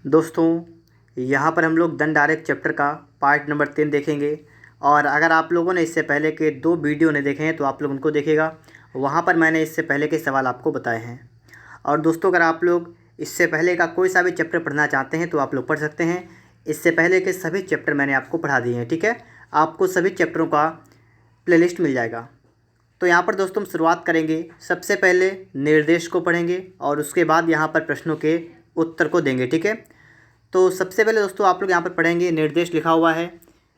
दोस्तों, यहाँ पर हम लोग दंड आरेख चैप्टर का पार्ट नंबर 3 देखेंगे। और अगर आप लोगों ने इससे पहले के 2 वीडियो नहीं देखे हैं तो आप लोग उनको देखिएगा। वहाँ पर मैंने इससे पहले के सवाल आपको बताए हैं। और दोस्तों, अगर आप लोग इससे पहले का कोई सा भी चैप्टर पढ़ना चाहते हैं तो आप लोग पढ़ सकते हैं। इससे पहले के सभी चैप्टर मैंने आपको पढ़ा दिए हैं, ठीक है। आपको सभी चैप्टरों का प्लेलिस्ट मिल जाएगा। तो यहाँ पर दोस्तों हम शुरुआत करेंगे। सबसे पहले निर्देश को पढ़ेंगे और उसके बाद यहाँ पर प्रश्नों के उत्तर को देंगे, ठीक है। तो सबसे पहले दोस्तों आप लोग यहाँ पर पढ़ेंगे, निर्देश लिखा हुआ है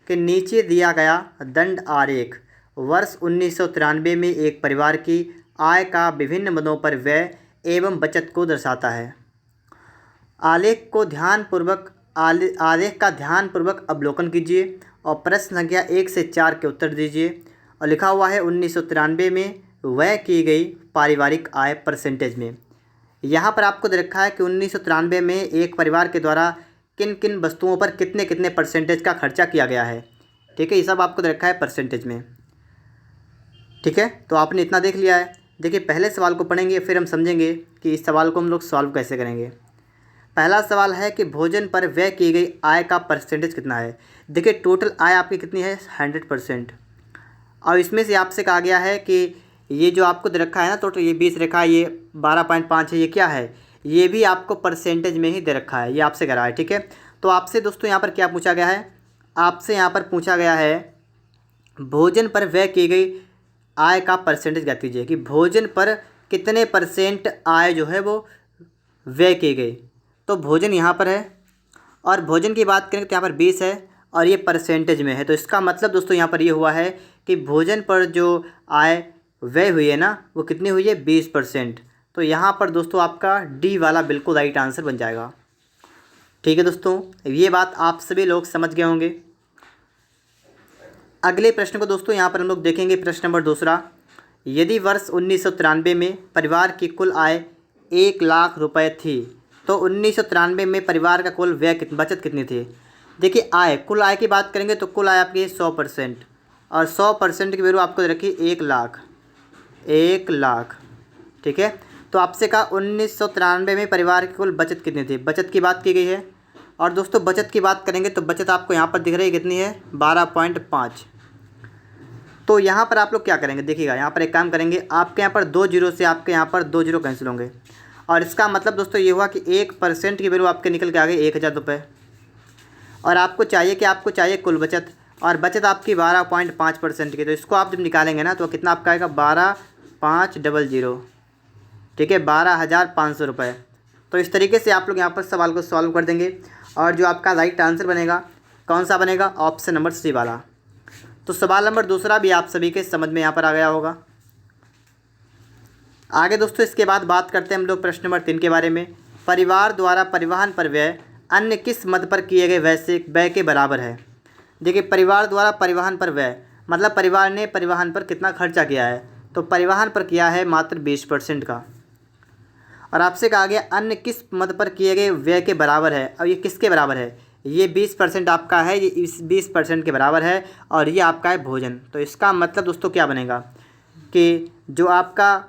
कि नीचे दिया गया दंड आरेख वर्ष 1993 में एक परिवार की आय का विभिन्न मदों पर व्यय एवं बचत को दर्शाता है। आलेख का ध्यानपूर्वक अवलोकन कीजिए और प्रश्न संख्या 1 से 4 के उत्तर दीजिए। और लिखा हुआ है 1993 में व्यय की गई पारिवारिक आय परसेंटेज में। यहाँ पर आपको दे रखा है कि 1993 में एक परिवार के द्वारा किन किन वस्तुओं पर कितने कितने परसेंटेज का खर्चा किया गया है, ठीक है। ये सब आपको दे रखा है परसेंटेज में, ठीक है। तो आपने इतना देख लिया है। देखिए, पहले सवाल को पढ़ेंगे, फिर हम समझेंगे कि इस सवाल को हम लोग सॉल्व कैसे करेंगे। पहला सवाल है कि भोजन पर व्यय की गई आय का परसेंटेज कितना है। देखिए, टोटल आय आपकी कितनी है, 100%। और इसमें से आपसे कहा गया है कि ये जो आपको दे रखा है ना, टोटल ये 20 रखा है, ये 12.5 है, ये क्या है, ये भी आपको परसेंटेज में ही दे रखा है, ये आपसे करा है, ठीक है। तो आपसे दोस्तों यहाँ पर क्या पूछा गया है, आपसे यहाँ पर पूछा गया है भोजन पर व्यय की गई आय का परसेंटेज ज्ञात कीजिए कि भोजन पर कितने परसेंट आय जो है वो व्यय की गई। तो भोजन यहाँ पर है और भोजन की बात करें तो यहाँ पर 20 है और ये परसेंटेज में है। तो इसका मतलब दोस्तों यहाँ पर ये हुआ है कि भोजन पर जो आय व्यय हुई है ना, वो कितनी हुई है, 20%। तो यहाँ पर दोस्तों आपका डी वाला बिल्कुल राइट आंसर बन जाएगा, ठीक है। दोस्तों, ये बात आप सभी लोग समझ गए होंगे। अगले प्रश्न को दोस्तों यहाँ पर हम लोग देखेंगे। प्रश्न नंबर 2। यदि वर्ष 1993 में परिवार की कुल आय 1 लाख रुपए थी तो 1993 में परिवार का कुल व्यय बचत कितनी थी। देखिए, कुल आय की बात करेंगे तो कुल आय आपकी 100% और 100% की वैल्यू आपको रखी 1 लाख, 1 लाख, ठीक है। तो आपसे कहा 1993 में परिवार की कुल बचत कितनी थी, बचत की बात की गई है। और दोस्तों बचत की बात करेंगे तो बचत आपको यहाँ पर दिख रही है कितनी है, 12.5। तो यहाँ पर आप लोग क्या करेंगे, देखिएगा यहाँ पर एक काम करेंगे, आपके यहाँ पर 2 जीरो से आपके यहाँ पर 2 जीरो कैंसिल होंगे। और इसका मतलब दोस्तों ये हुआ कि 1% की वैल्यू आपके निकल के आ गई 1000 रुपये। और आपको चाहिए कुल बचत, और बचत आपकी 12.5% की। तो इसको आप जब निकालेंगे ना तो कितना आपका आएगा, 12,500, ठीक है, 12,500 रुपये। तो इस तरीके से आप लोग यहाँ पर सवाल को सॉल्व कर देंगे और जो आपका राइट आंसर बनेगा कौन सा बनेगा, ऑप्शन नंबर सी वाला। तो सवाल नंबर 2 भी आप सभी के समझ में यहाँ पर आ गया होगा। आगे दोस्तों इसके बाद बात करते हैं हम लोग प्रश्न नंबर 3 के बारे में। परिवार द्वारा परिवहन पर व्यय अन्य किस मद पर किए गए वैश्विक व्यय के बराबर है। देखिए, परिवार द्वारा परिवहन पर व्यय मतलब परिवार ने परिवहन पर कितना खर्चा किया है, तो परिवहन पर किया है मात्र 20% का। और आपसे कहा गया अन्य किस मद पर किए गए व्यय के बराबर है। अब ये किसके बराबर है, ये 20% आपका है, ये इस 20% के बराबर है और ये आपका है भोजन। तो इसका मतलब दोस्तों क्या बनेगा कि जो आपका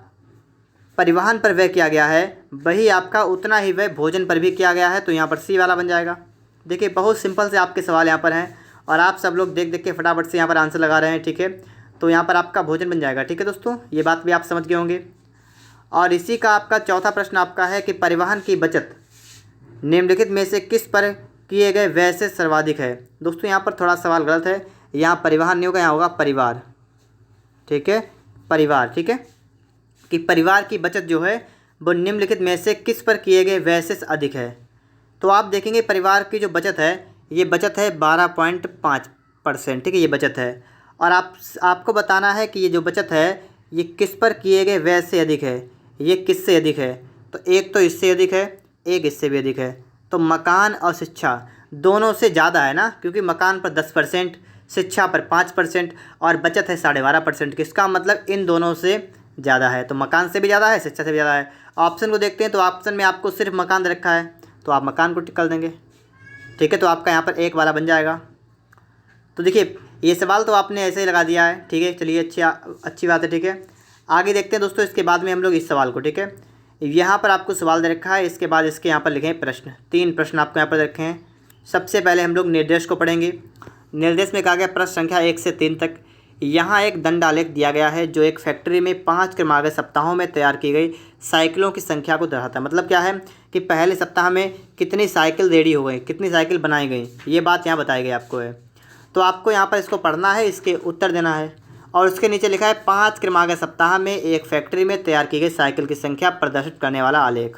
परिवहन पर व्यय किया गया है वही आपका उतना ही व्यय भोजन पर भी किया गया है। तो यहाँ पर सी वाला बन जाएगा। देखिए, बहुत सिंपल से आपके सवाल यहाँ पर हैं और आप सब लोग देख देख के फटाफट से यहाँ पर आंसर लगा रहे हैं, ठीक है। तो यहाँ पर आपका भोजन बन जाएगा, ठीक है दोस्तों, ये बात भी आप समझ गए होंगे। और इसी का आपका चौथा प्रश्न आपका है कि परिवहन की बचत निम्नलिखित में से किस पर किए गए व्यय से सर्वाधिक है। दोस्तों यहाँ पर थोड़ा सवाल गलत है, यहाँ परिवहन नहीं होगा, यहाँ होगा परिवार, ठीक है, परिवार, ठीक है, कि परिवार की बचत जो है वो निम्नलिखित में से किस पर किए गए व्यय से अधिक है। तो आप देखेंगे परिवार की जो बचत है, ये बचत है 12.5%, ठीक है, ये बचत है। और आपको बताना है कि ये जो बचत है ये किस पर किए गए व्यय से अधिक है, ये किससे अधिक है। तो एक तो इससे अधिक है, एक इससे भी अधिक है। तो मकान और शिक्षा दोनों से ज़्यादा है ना, क्योंकि मकान पर 10%, शिक्षा पर 5% और बचत है 12.5% की। इसका मतलब इन दोनों से ज़्यादा है। तो मकान से भी ज़्यादा है, शिक्षा से भी ज़्यादा है। ऑप्शन को देखते हैं तो ऑप्शन में आपको सिर्फ मकान दे रखा है, तो आप मकान को टिक कर देंगे, ठीक है। तो आपका यहाँ पर 1 वाला बन जाएगा। तो देखिए, ये सवाल तो आपने ऐसे ही लगा दिया है, ठीक है, चलिए अच्छी बात है, ठीक है। आगे देखते हैं दोस्तों इसके बाद में हम लोग इस सवाल को, ठीक है। यहाँ पर आपको सवाल दे रखा है, इसके बाद इसके यहाँ पर लिखे हैं प्रश्न। 3 प्रश्न आपको यहाँ पर दे रखे हैं। सबसे पहले हम लोग निर्देश को पढ़ेंगे। निर्देश में कहा गया प्रश्न संख्या 1 से 3 तक। यहाँ एक दंडालेख दिया गया है जो एक फैक्ट्री में 5 क्रमागत सप्ताहों में तैयार की गई साइकिलों की संख्या को दर्शाता है। मतलब क्या है कि पहले सप्ताह में कितनी साइकिल रेडी हो गई, कितनी साइकिल बनाई गई, ये बात यहाँ बताई गई आपको है। तो आपको यहाँ पर इसको पढ़ना है, इसके उत्तर देना है। और उसके नीचे लिखा है 5 क्रमागत सप्ताह में एक फैक्ट्री में तैयार की गई साइकिल की संख्या प्रदर्शित करने वाला आलेख।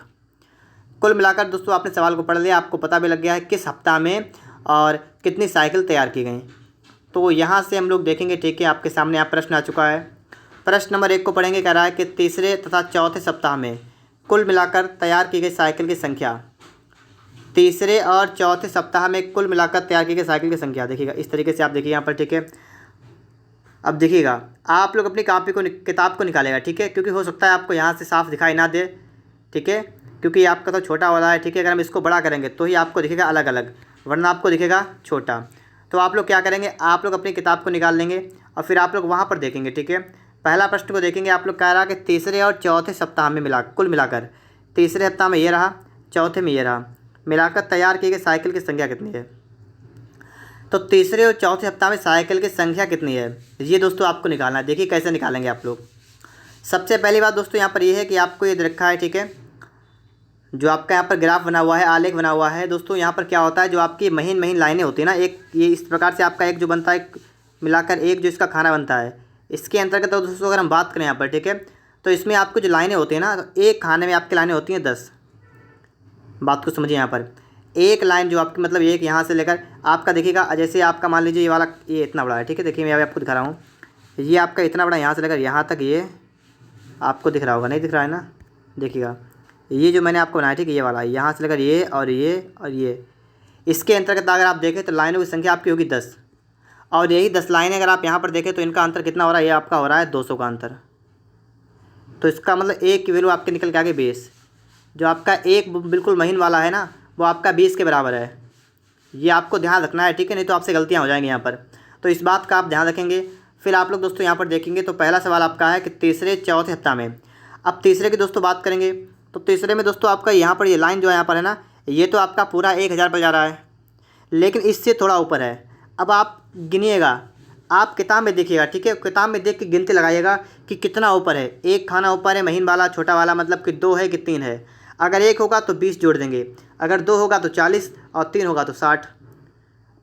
कुल मिलाकर दोस्तों आपने सवाल को पढ़ लिया, आपको पता भी लग गया है किस सप्ताह में और कितनी साइकिल तैयार की गई। तो यहाँ से हम लोग देखेंगे, ठीक है। आपके सामने यहाँ प्रश्न आ चुका है। प्रश्न नंबर 1 को पढ़ेंगे। कह रहा है कि तीसरे तथा चौथे सप्ताह में कुल मिलाकर तैयार की गई साइकिल की संख्या। तीसरे और चौथे सप्ताह में कुल मिलाकर तैयार की गई साइकिल की संख्या देखिएगा, इस तरीके से आप देखिए यहाँ पर, ठीक है। अब देखिएगा आप लोग अपनी कापी को किताब को निकालेगा, ठीक है, क्योंकि हो सकता है आपको यहाँ से साफ दिखाई ना दे, ठीक है, क्योंकि आपका तो छोटा वाला है, ठीक है। अगर हम इसको बड़ा करेंगे तो ही आपको दिखेगा अलग अलग, वरना आपको दिखेगा छोटा। तो आप लोग क्या करेंगे, आप लोग अपनी किताब को निकाल लेंगे और फिर आप लोग वहाँ पर देखेंगे, ठीक है। पहला प्रश्न को देखेंगे। आप लोग कह रहा कि तीसरे और चौथे सप्ताह में कुल मिलाकर तीसरे सप्ताह में ये रहा, चौथे में ये रहा, मिलाकर तैयार की गई साइकिल की संख्या कितनी है। तो तीसरे और चौथे सप्ताह में साइकिल की संख्या कितनी है, ये दोस्तों आपको निकालना है। देखिए कैसे निकालेंगे आप लोग। सबसे पहली बात दोस्तों यहाँ पर ये है कि आपको ये रखा है, ठीक है, जो आपका यहाँ पर ग्राफ बना हुआ है, आलेख बना हुआ है दोस्तों। यहाँ पर क्या होता है, जो आपकी महीन महीन लाइनें होती है ना, एक ये इस प्रकार से आपका एक जो बनता है मिलाकर एक जो इसका खाना बनता है, इसके अंतर्गत तो दोस्तों अगर हम बात करें यहाँ पर, ठीक है, तो इसमें आपको जो लाइनें होती हैं ना, तो एक खाने में आपकी लाइनें होती हैं 10। बात को समझिए। यहाँ पर एक लाइन जो आपकी मतलब एक यहाँ से लेकर आपका देखिएगा, जैसे आपका मान लीजिए ये वाला ये इतना बड़ा है, ठीक है। देखिए मैं अभी आपको दिखा रहा हूँ, ये आपका इतना बड़ा यहाँ से लेकर यहाँ तक, ये आपको दिख रहा होगा, नहीं दिख रहा है ना, देखिएगा ये जो मैंने आपको बनाया, ठीक है, ये वाला यहाँ से लेकर ये और ये और ये, इसके अंतर्गत अगर आप देखें तो लाइनों की संख्या आपकी होगी 10। और यही 10 लाइनें अगर आप यहाँ पर देखें तो इनका अंतर कितना हो रहा है, ये आपका हो रहा है 200 का अंतर। तो इसका मतलब एक की वैल्यू आपके निकल के आगे 20। जो आपका एक बिल्कुल महीन वाला है ना, वो आपका 20 के बराबर है। ये आपको ध्यान रखना है, ठीक है, नहीं तो आपसे गलतियाँ हो जाएंगी यहाँ पर। तो इस बात का आप ध्यान रखेंगे। फिर आप लोग दोस्तों यहाँ पर देखेंगे तो पहला सवाल आपका है कि तीसरे चौथे सप्ताह में। अब तीसरे की दोस्तों बात करेंगे तो तीसरे में दोस्तों आपका यहाँ पर ये लाइन जो है यहाँ पर है ना, ये तो आपका पूरा 1000 पर जा रहा है, लेकिन इससे थोड़ा ऊपर है। अब आप गिनिएगा, आप किताब में देखिएगा, ठीक है, किताब में देख के गिनती लगाइएगा कि कितना ऊपर है। एक खाना ऊपर है महीन वाला, छोटा वाला, मतलब कि 2 है कि 3 है। अगर 1 होगा तो 20 जोड़ देंगे, अगर 2 होगा तो 40 और 3 होगा तो 60।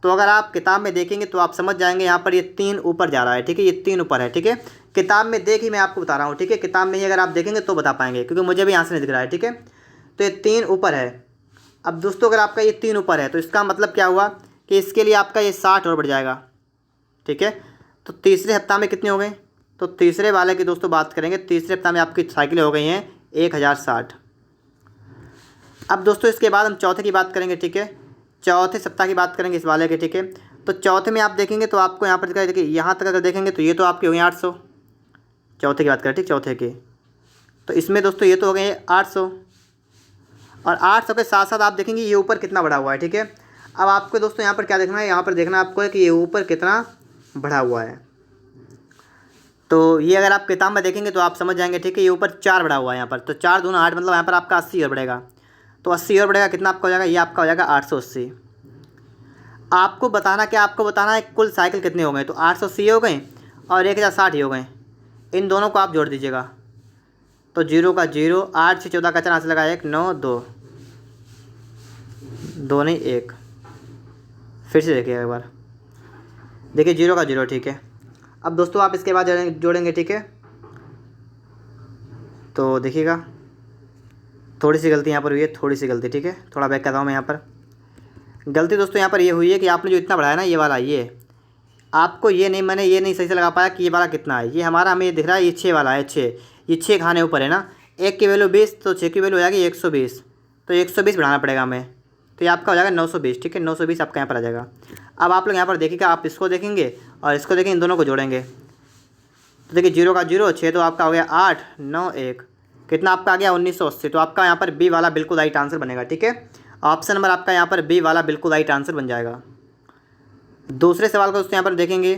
तो अगर आप किताब में देखेंगे तो आप समझ जाएंगे यहाँ पर ये 3 ऊपर जा रहा है, ठीक है, ये 3 ऊपर है, ठीक है। किताब में देख ही मैं आपको बता रहा हूँ, ठीक है, किताब में ही अगर आप देखेंगे तो बता पाएंगे, क्योंकि मुझे भी यहाँ से नहीं दिख रहा है, ठीक है। तो ये 3 ऊपर है। अब दोस्तों अगर आपका ये 3 ऊपर है तो इसका मतलब क्या हुआ कि इसके लिए आपका ये 60 और बढ़ जाएगा, ठीक है। तो तीसरे सप्ताह में कितने हो गए, तो तीसरे वाले की दोस्तों बात करेंगे। तीसरे सप्ताह में आपकी साइकिलें हो गई हैं 1060। अब दोस्तों इसके बाद हम चौथे की बात करेंगे, ठीक है, चौथे सप्ताह की बात करेंगे इस वाले के, ठीक है। तो चौथे में आप देखेंगे तो आपको यहाँ पर दिखाई, देखिए यहाँ तक अगर देखेंगे तो ये तो आपके हो गए 800। चौथे की बात करें, ठीक, चौथे के तो इसमें दोस्तों ये तो हो गए 800, और 800 के साथ साथ आप देखेंगे ये ऊपर कितना बढ़ा हुआ है, ठीक है। अब आपको दोस्तों यहाँ पर क्या देखना है, यहाँ पर देखना आपको है कि ये ऊपर कितना बढ़ा हुआ है। तो ये अगर आप किताब में देखेंगे तो आप समझ जाएंगे, ठीक है, ये ऊपर 4 बढ़ा हुआ है यहाँ पर। तो 4 दूना 8, मतलब यहाँ पर आपका 80 और बढ़ेगा। तो 80 और बढ़ेगा, कितना आपका हो जाएगा, ये आपका हो जाएगा 880। आपको बताना क्या, आपको बताना है कुल साइकिल कितने हो गए। तो 880 हो गए और 1060 हो गए, इन दोनों को आप जोड़ दीजिएगा। तो 0 का 0, 8 से 14 का चना से लगा 1, 9, 2, 2 नहीं 1। फिर से देखिए एक बार, देखिए 0 का 0, ठीक है। अब दोस्तों आप इसके बाद जोड़ेंगे, ठीक है। तो देखिएगा थोड़ी सी गलती यहाँ पर हुई है, थोड़ी सी गलती, ठीक है, थोड़ा बैक कर रहा हूँ मैं यहाँ पर। गलती दोस्तों यहाँ पर ये हुई है कि आपने जो इतना बढ़ाया ना, ये वाला, ये आपको ये नहीं, मैंने ये नहीं सही से लगा पाया कि ये वाला कितना है। ये हमारा हमें दिख रहा है ये 6 वाला है, 6, ये 6 खाने ऊपर है ना। 1 की वैल्यू 20, तो 6 की वैल्यू हो जाएगी 120। तो 120 बढ़ाना पड़ेगा हमें, तो ये आपका हो जाएगा 920, ठीक है, 920 आपका यहाँ पर आ जाएगा। अब आप लोग यहाँ पर देखिएगा, आप इसको देखेंगे और इसको देखेंगे, इन दोनों को जोड़ेंगे। तो देखिए 0 का 0, 6 तो आपका हो गया 8, 9, 1, कितना आपका आ गया 1980। तो आपका यहाँ पर बी वाला बिल्कुल राइट आंसर बनेगा, ठीक है। ऑप्शन नंबर आपका यहाँ पर बी वाला बिल्कुल राइट आंसर बन जाएगा। दूसरे सवाल को दोस्तों यहाँ पर देखेंगे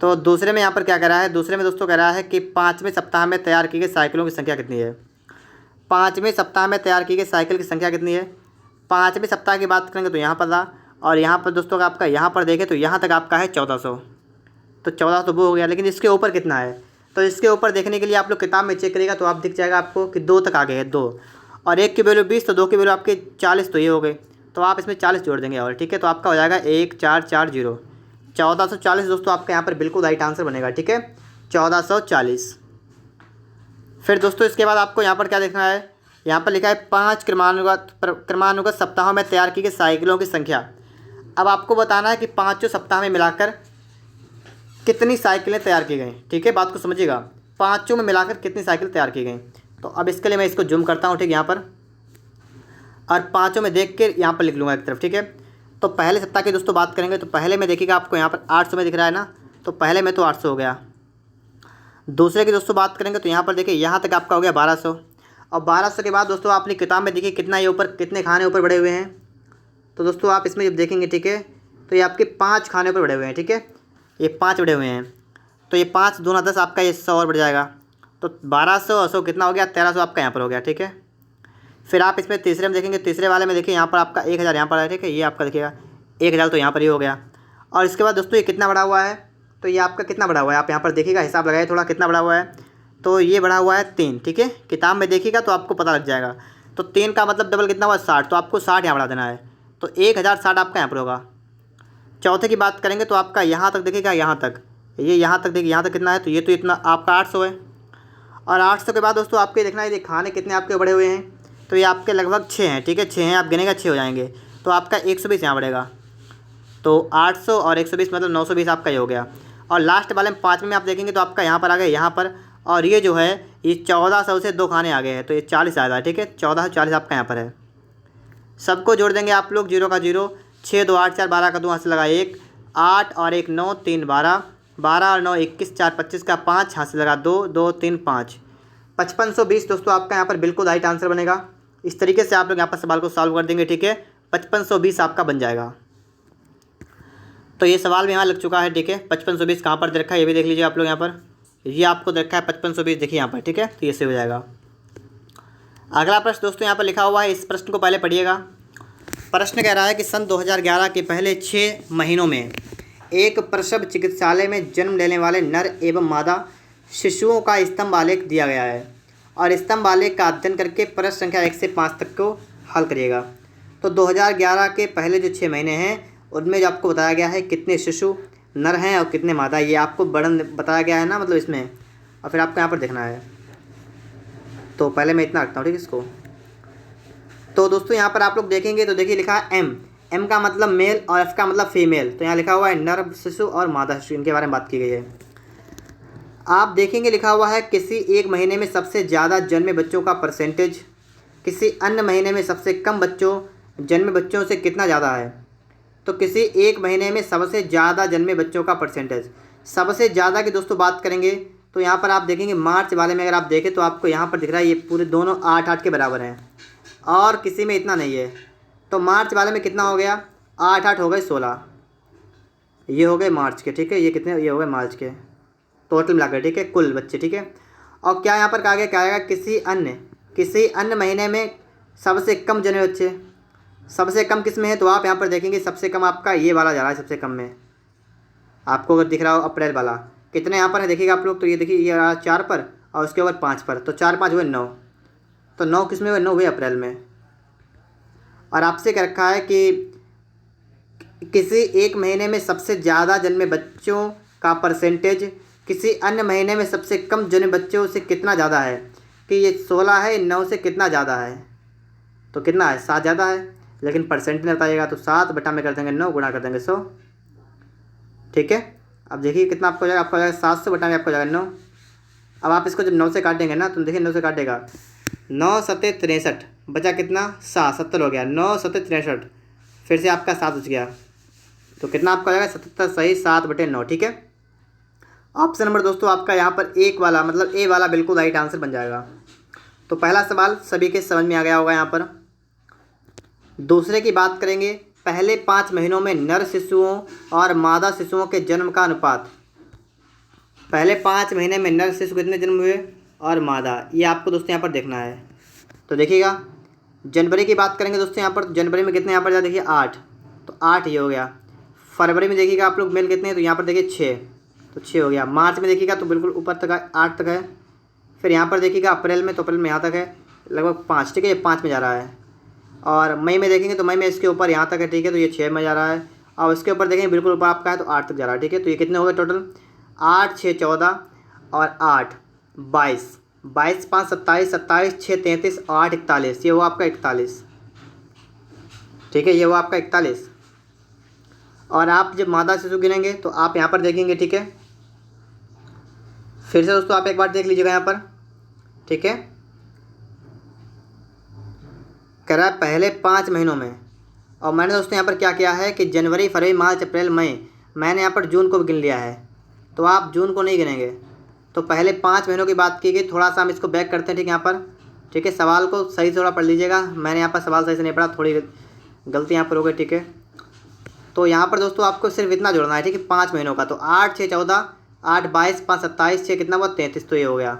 तो दूसरे में यहाँ पर क्या कह रहा है, दूसरे में दोस्तों कह रहा है कि 5वें सप्ताह में तैयार की गई साइकिलों की संख्या कितनी है। 5वें सप्ताह में तैयार की गई साइकिल की संख्या कितनी है। 5वें सप्ताह की बात करेंगे तो यहाँ पर था, और यहाँ पर दोस्तों का आपका यहाँ पर देखें तो यहाँ तक आपका है 1400। तो 1400 तो वो हो गया, लेकिन इसके ऊपर कितना है, तो इसके ऊपर देखने के लिए आप लोग किताब में चेक करिएगा तो आप दिख जाएगा आपको कि 2 तक आ गए हैं 2, और 1 की वैल्यू 20, तो 2 की वैल्यू आपके 40, तो ये हो गए। तो आप इसमें 40 जोड़ देंगे और ठीक है, तो आपका हो जाएगा 1440। 1440 दोस्तों आपका यहाँ पर बिल्कुल राइट आंसर बनेगा, ठीक है, 1440। फिर दोस्तों इसके बाद आपको यहाँ पर क्या देखना है, यहाँ पर लिखा है 5 क्रमानुगत सप्ताहों में तैयार की गई साइकिलों की संख्या। अब आपको बताना है कि 5 सप्ताह में मिलाकर कितनी साइकिलें तैयार की गई, ठीक है, बात को समझिएगा, 5 में मिलाकर कितनी साइकिल तैयार की गई। तो अब इसके लिए मैं इसको जूम करता हूँ, ठीक, यहाँ पर, और 5 में देख के यहाँ पर लिख लूँगा एक तरफ, ठीक है। तो पहले सप्ताह की दोस्तों बात करेंगे तो पहले में देखिएगा आपको यहाँ पर 800 में दिख रहा है ना, तो पहले में तो 800 हो गया। दूसरे की दोस्तों बात करेंगे तो यहाँ पर देखिए यहाँ तक आपका हो गया 1200, और 1200 के बाद दोस्तों अपनी किताब में देखिए कितना ये ऊपर कितने खाने ऊपर बढ़े हुए हैं। तो दोस्तों आप इसमें जब देखेंगे, ठीक है, तो ये आपके 5 खाने ऊपर बढ़े हुए हैं, ठीक है, ये 5 बढ़े हुए हैं। तो ये 5 दूना 10 आपका ये 100 और बढ़ जाएगा, तो 1200 और 100 कितना हो गया, 1300 आपका यहाँ पर हो गया, ठीक है। फिर आप इसमें तीसरे में देखेंगे, तीसरे वाले में देखिए यहाँ पर आपका 1000 यहाँ पर है, ठीक है, ये आपका देखिएगा 1000 तो यहाँ पर ही हो गया। और इसके बाद दोस्तों ये कितना बढ़ा हुआ है, तो ये आपका कितना बढ़ा हुआ है, आप यहाँ पर देखिएगा, हिसाब लगाइए थोड़ा कितना बढ़ा हुआ है, तो ये बढ़ा हुआ है 3, ठीक है, किताब में देखिएगा तो आपको पता लग जाएगा। तो 3 का मतलब डबल कितना हुआ 60, तो आपको 60 यहाँ बढ़ा देना है, तो 1060 आपका यहाँ पर होगा। चौथे की बात करेंगे तो आपका यहाँ तक देखिएगा, यहाँ तक, ये यहाँ तक देखिए, यहाँ तक कितना है, तो ये तो इतना आपका 800 है। और 800 के बाद दोस्तों आपके देखना है ये खाने कितने आपके बढ़े हुए हैं, तो ये आपके लगभग 6 हैं, ठीक है, 6 हैं, आप गिनेगा 6 हो जाएंगे, तो आपका 120 यहाँ बढ़ेगा। तो 800 और 120 मतलब 920 आपका ये हो गया। और लास्ट वाले में 5 में आप देखेंगे तो आपका यहाँ पर आ गया, यहाँ पर, और ये जो है ये 1400 से 2 खाने आ गए हैं, तो ये 40 आएगा, ठीक है, 1440 आपका यहाँ पर है। सबको जोड़ देंगे आप लोग, 0 का 0, 6 2 8 4, 12 का 2 हाथ से लगा 1, 8 और 1 9, 3 12, 12 और 9 21, 4 25 का 5 हाथ से लगा 2, 2 3 5, 5520 दोस्तों आपका यहाँ पर बिल्कुल राइट आंसर बनेगा। इस तरीके से आप लोग यहाँ पर सवाल को सॉल्व कर देंगे, ठीक है, 5520 आपका बन जाएगा। तो ये सवाल भी यहाँ लग चुका है, ठीक है, 5520 कहाँ पर दे रखा है ये भी देख लीजिए आप लोग, यहाँ पर ये आपको दे रखा है 5520, देखिए यहाँ पर, ठीक है, तो ये से हो जाएगा। अगला प्रश्न दोस्तों यहाँ पर लिखा हुआ है, इस प्रश्न को पहले पढ़िएगा। प्रश्न कह रहा है कि सन 2011 के पहले 6 महीनों में एक प्रसव चिकित्सालय में जन्म लेने वाले नर एवं मादा शिशुओं का स्तंभ आलेख दिया गया है, और स्तंभ आलेख का अध्ययन करके प्रश्न संख्या 1 से 5 तक को हल करिएगा। तो 2011 के पहले जो 6 महीने हैं उनमें जो आपको बताया गया है कितने शिशु नर हैं और कितने मादा, ये आपको वर्णन बताया गया है ना, मतलब इसमें, और फिर आपको यहाँ पर देखना है। तो पहले मैं इतना रखता हूँ, ठीक, इसको। तो दोस्तों यहाँ पर आप लोग देखेंगे तो देखिए लिखा है एम का मतलब मेल और एफ का मतलब फीमेल, तो यहाँ लिखा हुआ है नर शिशु और मादा शिशु, इनके बारे में बात की गई है। आप देखेंगे लिखा हुआ है किसी एक महीने में सबसे ज़्यादा जन्मे बच्चों का परसेंटेज किसी अन्य महीने में सबसे कम जन्मे बच्चों से कितना ज़्यादा है। तो किसी एक महीने में सबसे ज़्यादा जन्मे बच्चों का परसेंटेज, सबसे ज़्यादा की दोस्तों बात करेंगे तो यहाँ पर आप देखेंगे मार्च वाले में अगर आप देखें तो आपको यहाँ पर दिख रहा है ये पूरे दोनों 8-8 के बराबर हैं, और किसी में इतना नहीं है। तो मार्च वाले में कितना हो गया, 8-8 हो गए 16, ये हो गए मार्च के, ठीक है, ये कितने, ये हो गए मार्च के टोटल मिलाकर, ठीक है, कुल बच्चे, ठीक है। और क्या यहाँ पर कहा गया, क्या आएगा, किसी अन्य महीने में सबसे कम जन्मे बच्चे, सबसे कम किस में है, तो आप यहाँ पर देखेंगे सबसे कम आपका ये वाला जा रहा है, सबसे कम में आपको अगर दिख रहा हो अप्रैल वाला, कितने यहाँ पर है देखिएगा आप लोग, तो ये देखिए ये रहा 4 पर और उसके ऊपर 5 पर, तो 4 5 हुए 9, तो 9 किस में हुए, 9 हुए अप्रैल में। और आपसे क्या रखा है कि किसी एक महीने में सबसे ज़्यादा जन्मे बच्चों का परसेंटेज किसी अन्य महीने में सबसे कम जन्मे बच्चों से कितना ज़्यादा है, कि ये 16 है, 9 से कितना ज़्यादा है, तो कितना है, 7 ज़्यादा है, लेकिन परसेंट नहीं बताइएगा, तो 7 बटा में कर देंगे 9 गुणा कर देंगे 100, ठीक है। अब देखिए कितना आपको हो जाएगा, आपको हो जाएगा 700 बटा में आपको हो जाएगा 9। अब आप इसको जब 9 से काटेंगे ना, तो देखिए 9 से काटेगा, 9 7 63, बचा कितना 7, 70 हो गया, 9 7 63, फिर से आपका 7 बच गया, तो कितना आपका हो जाएगा 77 सही 7 बटे 9, ठीक है। ऑप्शन नंबर दोस्तों आपका यहाँ पर एक वाला मतलब ए वाला बिल्कुल राइट आंसर बन जाएगा। तो पहला सवाल सभी के समझ में आ गया होगा। यहाँ पर दूसरे की बात करेंगे, पहले 5 महीनों में नर शिशुओं और मादा शिशुओं के जन्म का अनुपात। पहले 5 महीने में नर शिशु कितने जन्म हुए और मादा, ये आपको दोस्तों यहाँ पर देखना है। तो देखिएगा जनवरी की बात करेंगे दोस्तों यहाँ पर, तो जनवरी में कितने यहाँ पर देखिए 8, तो 8 ये हो गया। फरवरी में देखिएगा आप लोग मेल कितने हैं, तो यहाँ पर देखिए 6, तो 6 हो गया। मार्च में देखिएगा तो बिल्कुल ऊपर तक है, 8 तक है। फिर यहाँ पर देखिएगा अप्रैल में, तो अप्रैल में यहाँ तक है लगभग 5, ठीक है, ये 5 में जा रहा है। और मई में देखेंगे तो मई में इसके ऊपर यहाँ तक है, ठीक है, तो ये 6 में जा रहा है। और इसके ऊपर देखेंगे बिल्कुल ऊपर आपका है तो 8 तक जा रहा है, ठीक है। तो ये कितने हो गए टोटल, 8 6 14 और 8 22, 22 5 27, 27 6 33, 8 41, ये हुआ आपका 41, ठीक है, ये हुआ आपका 41। और आप जब मादा शिशु गिनेंगे तो आप यहाँ पर देखेंगे, ठीक है, फिर से दोस्तों आप एक बार देख लीजिएगा यहाँ पर, ठीक है। कह रहा है पहले 5 महीनों में, और मैंने दोस्तों यहाँ पर क्या किया है कि जनवरी फरवरी मार्च अप्रैल मई, मैंने यहाँ पर जून को भी गिन लिया है, तो आप जून को नहीं गिनेंगे। तो पहले 5 महीनों की बात की गई। थोड़ा सा हम इसको बैक करते हैं, ठीक है, यहाँ पर, ठीक है। सवाल को सही से थोड़ा पढ़ लीजिएगा, मैंने यहाँ पर सवाल सही से नहीं पढ़ा, थोड़ी गलती यहाँ पर हो गई, ठीक है। तो यहाँ पर दोस्तों आपको सिर्फ इतना जोड़ना है, ठीक है, 5 महीनों का। तो 8 6 14, 8 22 5 27, 6 कितना हुआ 33, तो ये हो गया।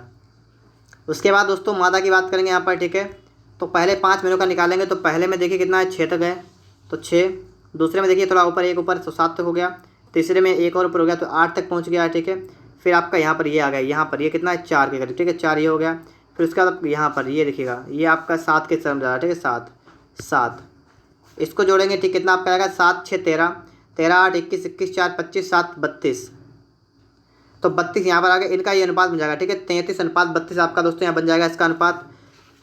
उसके बाद दोस्तों मादा की बात करेंगे यहाँ पर, ठीक है। तो पहले 5 महीनों का निकालेंगे तो पहले में देखिए कितना है, 6 तक है, तो 6। दूसरे में देखिए थोड़ा ऊपर एक ऊपर, तो 7 तक हो गया। तीसरे में एक और ऊपर हो गया, तो 8 तक पहुँच गया, ठीक है। फिर आपका यहाँ पर ये आ गया, यहाँ पर ये कितना है 4 के करीब, ठीक है, 4 ये हो गया। फिर उसके बाद यहाँ पर ये देखिएगा, ये आपका 7 के तरफ जा रहा है, ठीक है, 7 इसको जोड़ेंगे, ठीक, कितना आपका आएगा 7 6 13, 13 8 21 21 4 25 7 32, तो 32 यहाँ पर आ गया। इनका ये अनुपात बन जाएगा, ठीक है, 33:32 आपका दोस्तों यहाँ बन जाएगा इसका अनुपात।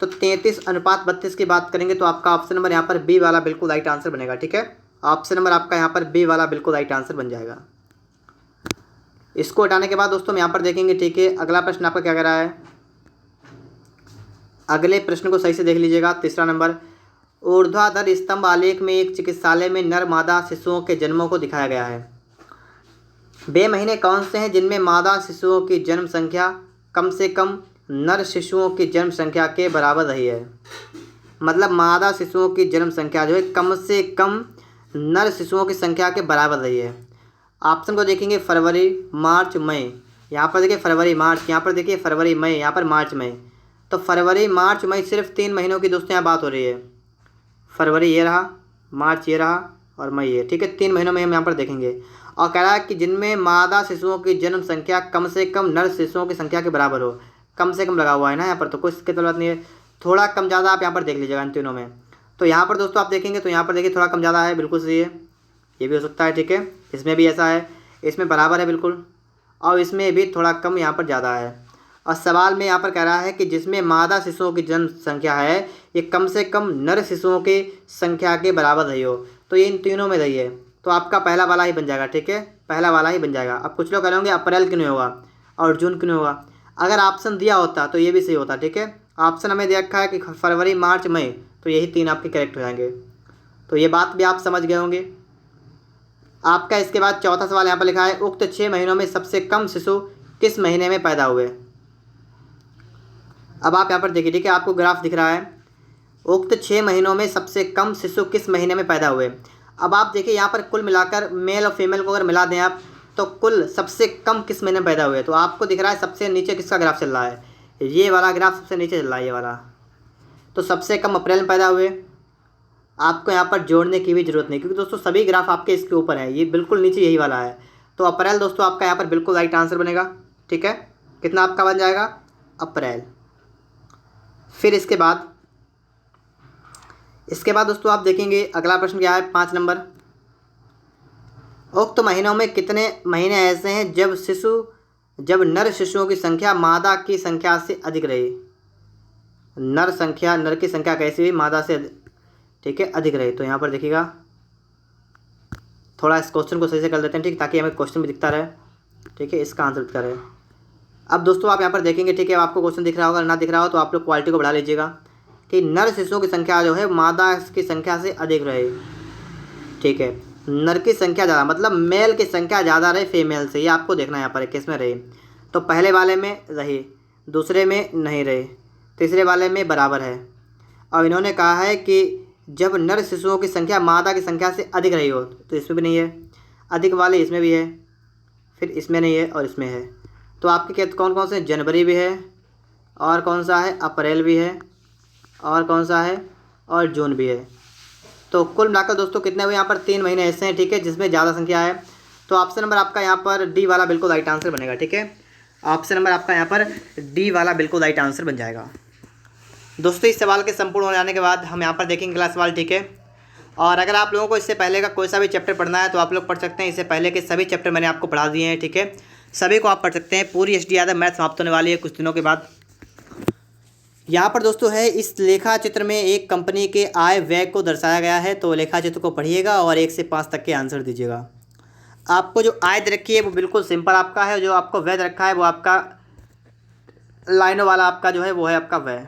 तो 33:32 की बात करेंगे तो आपका ऑप्शन नंबर यहाँ पर बी वाला बिल्कुल राइट आंसर बनेगा, ठीक है। ऑप्शन नंबर आपका यहाँ पर बी वाला बिल्कुल राइट आंसर बन जाएगा। इसको हटाने के बाद दोस्तों हम यहाँ पर देखेंगे, ठीक है, अगला प्रश्न आपका क्या कह रहा है। अगले प्रश्न को सही से देख लीजिएगा। तीसरा नंबर, ऊर्ध्वाधर स्तंभ आलेख में एक चिकित्सालय में नर मादा शिशुओं के जन्मों को दिखाया गया है। वे महीने कौन से हैं जिनमें मादा शिशुओं की जन्म संख्या कम से कम नर शिशुओं की जन्म संख्या के बराबर रही है। मतलब मादा शिशुओं की जन्म संख्या जो है कम से कम नर शिशुओं की संख्या के बराबर रही है। ऑप्शन को देखेंगे फरवरी मार्च मई, यहाँ पर देखिए फरवरी मार्च, यहाँ पर देखिए फरवरी मई, यहाँ पर मार्च मई। तो फरवरी मार्च मई सिर्फ 3 महीनों की दोस्तों यहाँ बात हो रही है। फरवरी ये रहा, मार्च ये रहा और मई ये, ठीक है, 3 महीनों में हम यहाँ पर देखेंगे। और कह रहा है कि जिनमें मादा शिशुओं की जन्म संख्या कम से कम नर शिशुओं की संख्या के बराबर हो। कम से कम लगा हुआ है ना यहाँ पर, तो कुछ की जरूरत नहीं है, थोड़ा कम ज़्यादा आप यहाँ पर देख लीजिएगा इन तीनों में। तो यहाँ पर दोस्तों आप देखेंगे तो यहाँ पर देखिए थोड़ा कम ज़्यादा है, बिल्कुल सही है, ये भी हो सकता है, ठीक है। इसमें भी ऐसा है, इसमें बराबर है बिल्कुल, और इसमें भी थोड़ा कम यहाँ पर ज़्यादा है। और सवाल में यहाँ पर कह रहा है कि जिसमें मादा शिशुओं की जन्म संख्या है ये कम से कम नर शिशुओं की संख्या के बराबर रही हो, तो ये इन तीनों में रही है। तो आपका पहला वाला ही बन जाएगा, ठीक है, पहला वाला ही बन जाएगा। अब कुछ लोग कहेंगे अप्रैल क्यों नहीं होगा और जून क्यों नहीं होगा। अगर ऑप्शन दिया होता तो ये भी सही होता, ठीक है। ऑप्शन हमें दे रखा है कि फरवरी मार्च मई, तो यही 3 आपके करेक्ट हो जाएंगे। तो ये बात भी आप समझ गए होंगे। आपका इसके बाद चौथा सवाल यहाँ पर लिखा है, उक्त 6 महीनों में सबसे कम शिशु किस महीने में पैदा हुए। अब आप यहाँ पर देखिए, ठीक है, आपको ग्राफ दिख रहा है, उक्त 6 महीनों में सबसे कम शिशु किस महीने में पैदा हुए। अब आप देखिए यहाँ पर कुल मिलाकर मेल और फीमेल को अगर मिला दें आप, तो कुल सबसे कम किस महीने में पैदा हुए। तो आपको दिख रहा है सबसे नीचे किसका ग्राफ चल रहा है, ये वाला ग्राफ सबसे नीचे चल रहा है, ये वाला। तो सबसे कम अप्रैल में पैदा हुए। आपको यहाँ पर जोड़ने की भी ज़रूरत नहीं, क्योंकि दोस्तों सभी ग्राफ आपके इसके ऊपर है, ये बिल्कुल नीचे यही वाला है। तो अप्रैल दोस्तों आपका यहाँ पर बिल्कुल राइट आंसर बनेगा, ठीक है। कितना आपका बन जाएगा, अप्रैल। फिर इसके बाद दोस्तों आप देखेंगे अगला प्रश्न क्या है, 5 नंबर, उक्त महीनों में कितने महीने ऐसे हैं जब नर शिशुओं की संख्या मादा की संख्या से अधिक रही। नर की संख्या कैसी हुई, मादा से, ठीक है, अधिक रही। तो यहाँ पर देखिएगा, थोड़ा इस क्वेश्चन को सही से कर देते हैं, ठीक, ताकि हमें क्वेश्चन भी दिखता रहे, ठीक है, इसका आंसर दिखता रहे। अब दोस्तों आप यहाँ पर देखेंगे, ठीक है, आपको क्वेश्चन दिख रहा होगा, ना दिख रहा हो तो आप लोग क्वालिटी को बढ़ा लीजिएगा कि नर शिशुओं की संख्या जो है मादा की संख्या से अधिक रहे, ठीक है। नर की संख्या ज़्यादा मतलब मेल की संख्या ज़्यादा रहे फीमेल से, ये आपको देखना है यहाँ पर किस में रही। तो पहले वाले में रही, दूसरे में नहीं रही, तीसरे वाले में बराबर है। और इन्होंने कहा है कि जब नर शिशुओं की संख्या मादा की संख्या से अधिक रही हो, तो इसमें भी नहीं है। अधिक वाले इसमें भी है, फिर इसमें नहीं है और इसमें है। तो आपके कौन कौन से, जनवरी भी है और कौन सा है, अप्रैल भी है और कौन सा है, और जून भी है। तो कुल मिलाकर दोस्तों कितने हुए यहाँ पर, 3 महीने ऐसे हैं, ठीक है, जिसमें ज़्यादा संख्या है। तो ऑप्शन नंबर आपका यहाँ पर डी वाला बिल्कुल राइट आंसर बनेगा, ठीक है। ऑप्शन नंबर आपका यहाँ पर डी वाला बिल्कुल राइट आंसर बन जाएगा। दोस्तों इस सवाल के संपूर्ण हो जाने के बाद हम यहाँ पर देखेंगे अगला सवाल, ठीक है। और अगर आप लोगों को इससे पहले का कोई सा भी चैप्टर पढ़ना है तो आप लोग पढ़ सकते हैं। इससे पहले के सभी चैप्टर मैंने आपको पढ़ा दिए हैं, ठीक है, सभी को आप पढ़ सकते हैं। पूरी एचडी यादव मैथ समाप्त होने वाली है कुछ दिनों के बाद। यहाँ पर दोस्तों है, इस लेखा चित्र में एक कंपनी के आय व्यय को दर्शाया गया है। तो लेखा चित्र को पढ़िएगा और 1 से 5 तक के आंसर दीजिएगा। आपको जो आय दे रखी है वो बिल्कुल सिंपल आपका है, जो आपको व्यय दे रखा है वो आपका लाइनों वाला आपका जो है वो है आपका व्यय।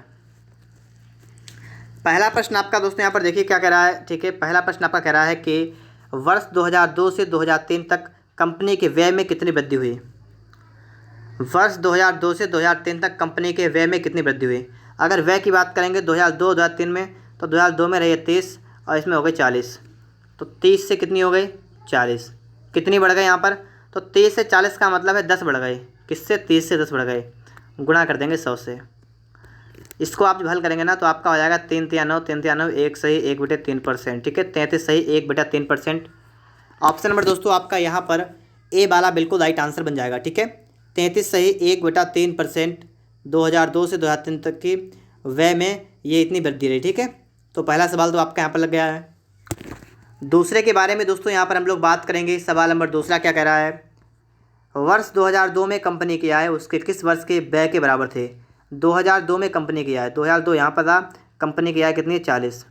पहला प्रश्न आपका दोस्तों यहाँ पर देखिए क्या कह रहा है, ठीक है। पहला प्रश्न आपका कह रहा है कि वर्ष 2002 से 2003 तक कंपनी के व्यय में कितनी वृद्धि हुई। वर्ष 2002 से 2003 तक कंपनी के व्यय में कितनी वृद्धि हुई। अगर व्यय की बात करेंगे 2002-2003 में, तो 2002 में रही है 30 और इसमें हो गई 40। तो 30 से कितनी हो गई, 40। कितनी बढ़ गई यहाँ पर, तो 30 से 40 का मतलब है 10 बढ़ गई। किससे, 30 से 10 बढ़ गए। गुणा कर देंगे 100 से। इसको आप जब हल करेंगे ना तो आपका हो जाएगा 3 तिया 9, 3 तिया 9, 1 सही 1/3%, ठीक है। 33 सही 1/3%। ऑप्शन नंबर दोस्तों आपका यहाँ पर ए वाला बिल्कुल राइट आंसर बन जाएगा, ठीक है। 33 सही 1/3%। 2002 से 2003 तक की व्यय में ये इतनी वृद्धि रही, ठीक है। तो पहला सवाल तो आपका यहाँ पर लग गया है। दूसरे के बारे में दोस्तों यहाँ पर हम लोग बात करेंगे। सवाल नंबर दूसरा क्या कह रहा है, वर्ष 2002 में कंपनी की आय उसके किस वर्ष के व्यय के बराबर थे। 2002 में कंपनी की आय, 2002 यहाँ पर था, कंपनी की आय कितनी है, 40।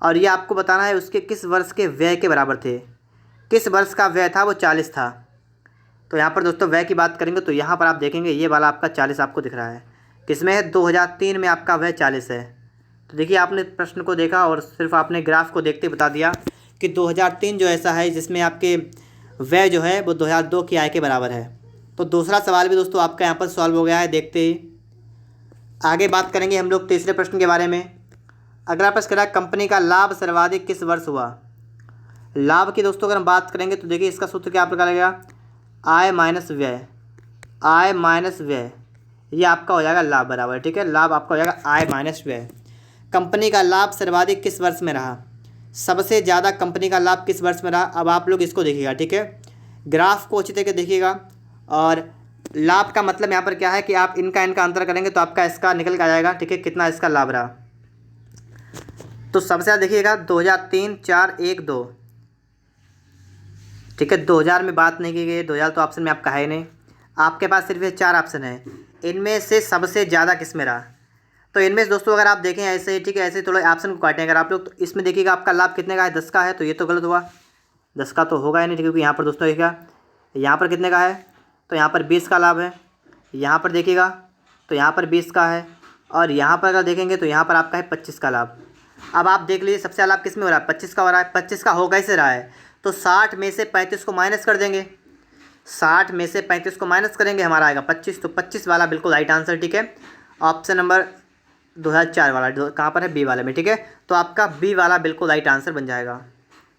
और ये आपको बताना है उसके किस वर्ष के व्यय के बराबर थे। किस वर्ष का व्यय था, वो 40 था। तो यहाँ पर दोस्तों व्यय की बात करेंगे तो यहाँ पर आप देखेंगे ये वाला आपका 40 आपको दिख रहा है। किसमें है, 2003 में आपका व्यय 40 है। तो देखिए आपने प्रश्न को देखा और सिर्फ आपने ग्राफ को देखते बता दिया कि 2003 जो ऐसा है जिसमें आपके व्यय जो है वो 2002 की आय के बराबर है। तो दूसरा सवाल भी दोस्तों आपका यहाँ पर सॉल्व हो गया है। देखते ही आगे बात करेंगे हम लोग तीसरे प्रश्न के बारे में। अगला प्रश्न कह रहा है कंपनी का लाभ सर्वाधिक किस वर्ष हुआ। लाभ की दोस्तों अगर हम बात करेंगे तो देखिए इसका सूत्र क्या प्रकार लगेगा, आय माइनस व्यय। आय माइनस व्यय ये आपका हो जाएगा लाभ बराबर, ठीक है। लाभ आपका हो जाएगा आय माइनस व्यय। कंपनी का लाभ सर्वाधिक किस वर्ष में रहा, सबसे ज़्यादा कंपनी का लाभ किस वर्ष में रहा। अब आप लोग इसको देखिएगा, ठीक है, ग्राफ को अच्छी तरीके देखिएगा। और लाभ का मतलब यहाँ पर क्या है कि आप इनका अंतर करेंगे तो आपका इसका निकल के आ जाएगा, ठीक है, कितना इसका लाभ रहा। तो सबसे ज़्यादा देखिएगा 2003, 4, 1, 2, ठीक है। 2000 में बात नहीं की गई, 2000 तो ऑप्शन में आपका है नहीं। आपके पास सिर्फ ये 4 ऑप्शन है, इनमें से सबसे ज़्यादा किस में रहा। तो इनमें से दोस्तों अगर आप देखें ऐसे ही, ठीक है, ऐसे थोड़ा ऑप्शन को काटें अगर आप लोग, तो इसमें देखिएगा आपका लाभ कितने का है, 10 का है। तो ये तो गलत हुआ, 10 का तो होगा ही नहीं, क्योंकि यहाँ पर दोस्तों देखिएगा यहाँ पर कितने का है, तो यहाँ पर 20 का लाभ है। यहाँ पर देखिएगा तो यहाँ पर 20 का है, और यहाँ पर अगर देखेंगे तो यहाँ पर आपका है 25 का लाभ। अब आप देख लीजिए सबसे ज़्यादा लाभ किस में हो रहा है, 25 का हो रहा है। 25 का हो कैसे रहा है, तो 60 में से 35 को माइनस कर देंगे। 60 में से 35 को माइनस करेंगे, हमारा आएगा 25। तो 25 वाला बिल्कुल राइट आंसर, ठीक है। ऑप्शन नंबर 2004 वाला कहाँ पर है, बी वाले में, ठीक है। तो आपका बी वाला बिल्कुल राइट आंसर बन जाएगा।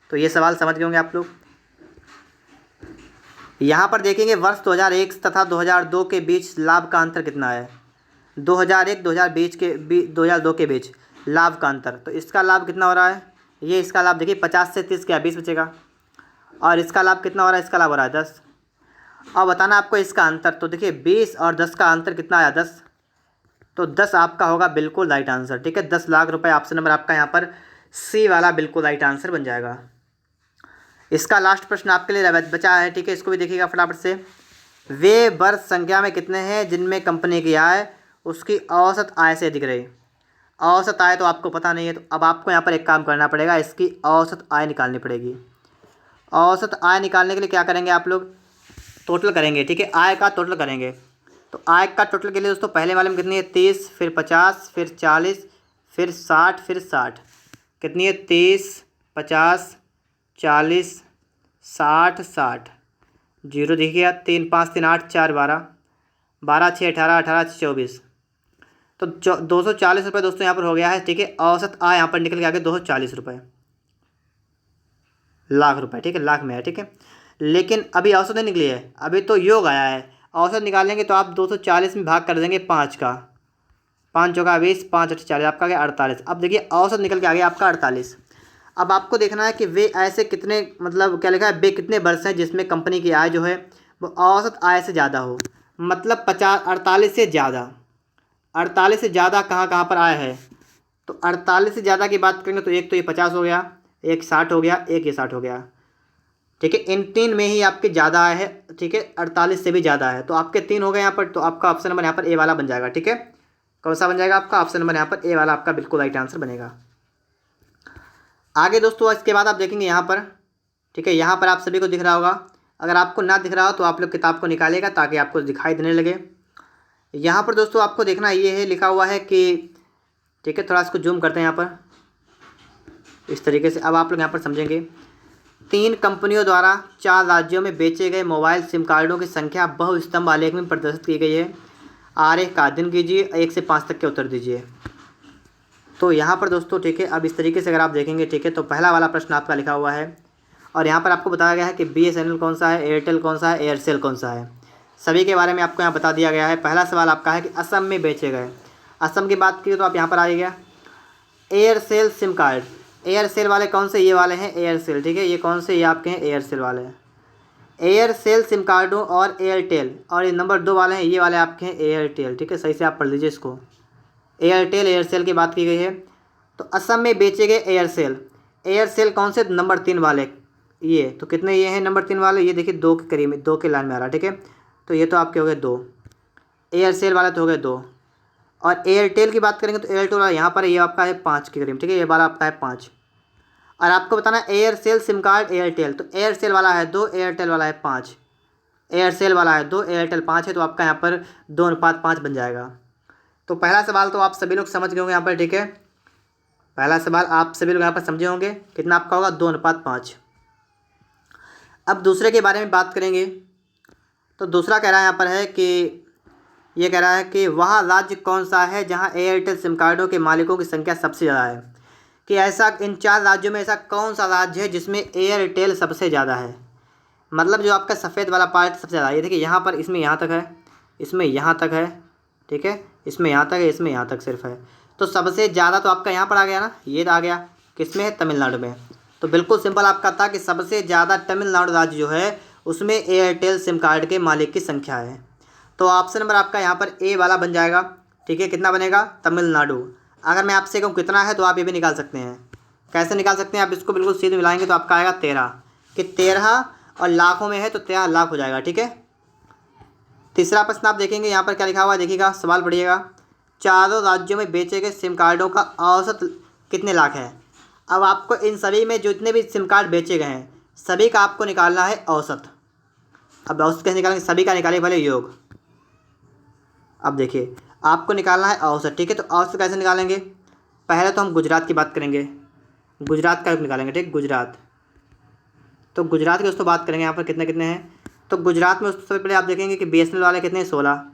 तो ये सवाल समझ गए होंगे आप लोग। यहाँ पर देखेंगे वर्ष 2001 तथा 2002 के बीच लाभ का अंतर कितना है। 2002 के बीच लाभ का अंतर, तो इसका लाभ कितना हो रहा है, ये इसका लाभ देखिए 50 से 30 क्या 20 बचेगा। और इसका लाभ कितना हो रहा है, इसका लाभ हो रहा है 10। और बताना आपको इसका अंतर, तो देखिए 20 और 10 का अंतर कितना आया, 10। तो 10 आपका होगा बिल्कुल राइट आंसर, ठीक है। 10 लाख रुपए ऑप्शन नंबर आपका यहाँ पर सी वाला बिल्कुल राइट आंसर बन जाएगा। इसका लास्ट प्रश्न आपके लिए बचा है, ठीक है, इसको भी देखिएगा फटाफट से। वे वर्ष संख्या में कितने हैं जिनमें कंपनी की आय उसकी औसत आय से अधिक रही। औसत आय तो आपको पता नहीं है, तो अब आपको यहाँ पर एक काम करना पड़ेगा, इसकी औसत आय निकालनी पड़ेगी। औसत आय निकालने के लिए क्या करेंगे आप लोग, टोटल करेंगे, ठीक है, आय का टोटल करेंगे। तो आय का टोटल के लिए दोस्तों पहले वाले में कितनी है, 30, फिर 50, फिर 40, फिर 60, फिर 60, कितनी है, 30, 50, 40, 60, 60, जीरो देखिएगा, 3, 5, 3, 8, 4, 12, 12, 6, 18, 18, 24। तो 240 रुपये दोस्तों यहाँ पर हो गया है, ठीक है। औसत आय यहाँ पर निकल के आ गया 240 रुपये, लाख रुपए, ठीक है, लाख में है, ठीक है। लेकिन अभी औसत नहीं निकली है, अभी तो योग आया है। औसत निकालेंगे तो आप 240 में भाग कर देंगे 5 का, 5 चौका 20, 5 8 40, आपका आ गया 48। अब देखिए औसत निकल के आ गया आपका 48। अब आपको देखना है कि वे ऐसे कितने, मतलब क्या लिखा है, वे कितने वर्ष हैं जिसमें कंपनी की आय जो है वो औसत आय से ज़्यादा हो। मतलब 48 से ज़्यादा, 48 से ज़्यादा कहाँ कहाँ पर आया है। तो 48 से ज़्यादा की बात करेंगे तो एक तो ये 50 हो गया, एक 60 हो गया, एक ये 60 हो गया। ठीक है, इन तीन में ही आपके ज़्यादा आया है। ठीक है, 48 से भी ज़्यादा है, तो आपके 3 हो गए यहाँ पर। तो आपका ऑप्शन नंबर यहाँ पर ए वाला बन जाएगा। ठीक है, कौन सा बन जाएगा आपका? ऑप्शन नंबर यहाँ पर ए वाला आपका बिल्कुल राइट आंसर बनेगा। आगे दोस्तों इसके बाद आप देखेंगे यहाँ पर, ठीक है, यहाँ पर आप सभी को दिख रहा होगा। अगर आपको ना दिख रहा हो तो आप लोग किताब को निकालिएगा ताकि आपको दिखाई देने लगे। यहाँ पर दोस्तों आपको देखना ये है, लिखा हुआ है कि, ठीक है, थोड़ा इसको जूम करते हैं यहाँ पर इस तरीके से। अब आप लोग यहाँ पर समझेंगे, 3 कंपनियों द्वारा 4 राज्यों में बेचे गए मोबाइल सिम कार्डों की संख्या बहुस्तंभ आलेख में प्रदर्शित की गई है। आरेख का अध्ययन कीजिए, 1 से 5 तक के उत्तर दीजिए। तो यहाँ पर दोस्तों, ठीक है, अब इस तरीके से अगर आप देखेंगे, ठीक है, तो पहला वाला प्रश्न आपका लिखा हुआ है और यहाँ पर आपको बताया गया है कि BSNL कौन सा है, एयरटेल कौन सा है, एयरसेल कौन सा है। सभी के बारे में आपको यहाँ बता दिया गया है। पहला सवाल आपका है कि असम में बेचे गए। असम की बात की तो आप यहाँ पर आइएगा, एयरसेल सिम कार्ड। एयरसेल वाले कौन से? ये वाले हैं एयरसेल। ठीक है, ये कौन से? ये आपके हैं एयरसेल वाले। एयरसेल सिम कार्डों और एयरटेल, और ये नंबर 2 वाले हैं, ये वाले आपके हैं एयरटेल। ठीक है, सही से आप पढ़ लीजिए इसको। एयरटेल एयरसेल की बात की गई है। तो असम में बेचे गए एयरसेल। एयरसेल कौन से? नंबर 3 वाले ये। तो कितने ये हैं नंबर 3 वाले? ये देखिए 2 के करीब, 2 के लाइन में आ रहा है। ठीक है, तो ये तो आपके हो गए 2, एयरसेल वाले तो हो गए 2। और एयरटेल की बात करेंगे तो एयरटेल वाला यहाँ पर ये आपका है 5 के करीब। ठीक है, ये वाला आपका है 5। और आपको बताना है एयरसेल सिम कार्ड एयरटेल। तो एयरसेल वाला है 2, एयरटेल वाला है 5। एयरसेल वाला है 2, एयरटेल 5 है, तो आपका यहाँ पर 2:5 बन जाएगा। तो पहला सवाल तो आप सभी लोग समझ गए होंगे यहाँ पर। ठीक है, पहला सवाल आप सभी लोग यहाँ पर समझे होंगे, कितना आपका होगा? 2:5। अब दूसरे के बारे में बात करेंगे। तो दूसरा कह रहा है यहाँ पर है कि, ये कह रहा है कि वह राज्य कौन सा है जहाँ एयरटेल सिम कार्डों के मालिकों की संख्या सबसे ज़्यादा है। कि ऐसा इन 4 राज्यों में ऐसा कौन सा राज्य है जिसमें एयरटेल सबसे ज़्यादा है। मतलब जो आपका सफ़ेद वाला पार्ट सबसे ज़्यादा है। ये देखिए यहाँ पर, इसमें यहाँ तक है, इसमें यहाँ तक है, ठीक है, इसमें यहाँ तक है, इसमें यहाँ तक सिर्फ है। तो सबसे ज़्यादा तो आपका यहाँ पर आ गया ना, ये आ गया, किस में है? तमिलनाडु में। तो बिल्कुल सिंपल आपका था कि सबसे ज़्यादा तमिलनाडु राज्य जो है उसमें एयरटेल सिम कार्ड के मालिक की संख्या है। तो ऑप्शन नंबर आपका यहाँ पर ए वाला बन जाएगा। ठीक है, कितना बनेगा? तमिलनाडु। अगर मैं आपसे कहूँ कितना है तो आप ये भी निकाल सकते हैं। कैसे निकाल सकते हैं? आप इसको बिल्कुल सीधे मिलाएंगे तो आपका आएगा 13, कि 13 और लाखों में है तो 13 लाख हो जाएगा। ठीक है, तीसरा प्रश्न आप देखेंगे यहाँ पर क्या लिखा हुआ है, देखिएगा, सवाल पढ़िएगा। चारों राज्यों में बेचे गए सिम कार्डों का औसत कितने लाख है। अब आपको इन सभी में जितने भी सिम कार्ड बेचे गए हैं सभी का आपको निकालना है औसत। अब औसत कैसे निकालेंगे? सभी का निकालेंगे पहले योग। अब देखिए आपको निकालना है औसत। ठीक है, तो औसत कैसे निकालेंगे? पहले तो हम गुजरात की बात करेंगे, गुजरात का निकालेंगे। ठीक, गुजरात। तो गुजरात की दोस्तों बात करेंगे यहाँ पर कितने कितने हैं। तो गुजरात में सबसे पहले आप देखेंगे कि BSNL वाले कितने हैं? 16।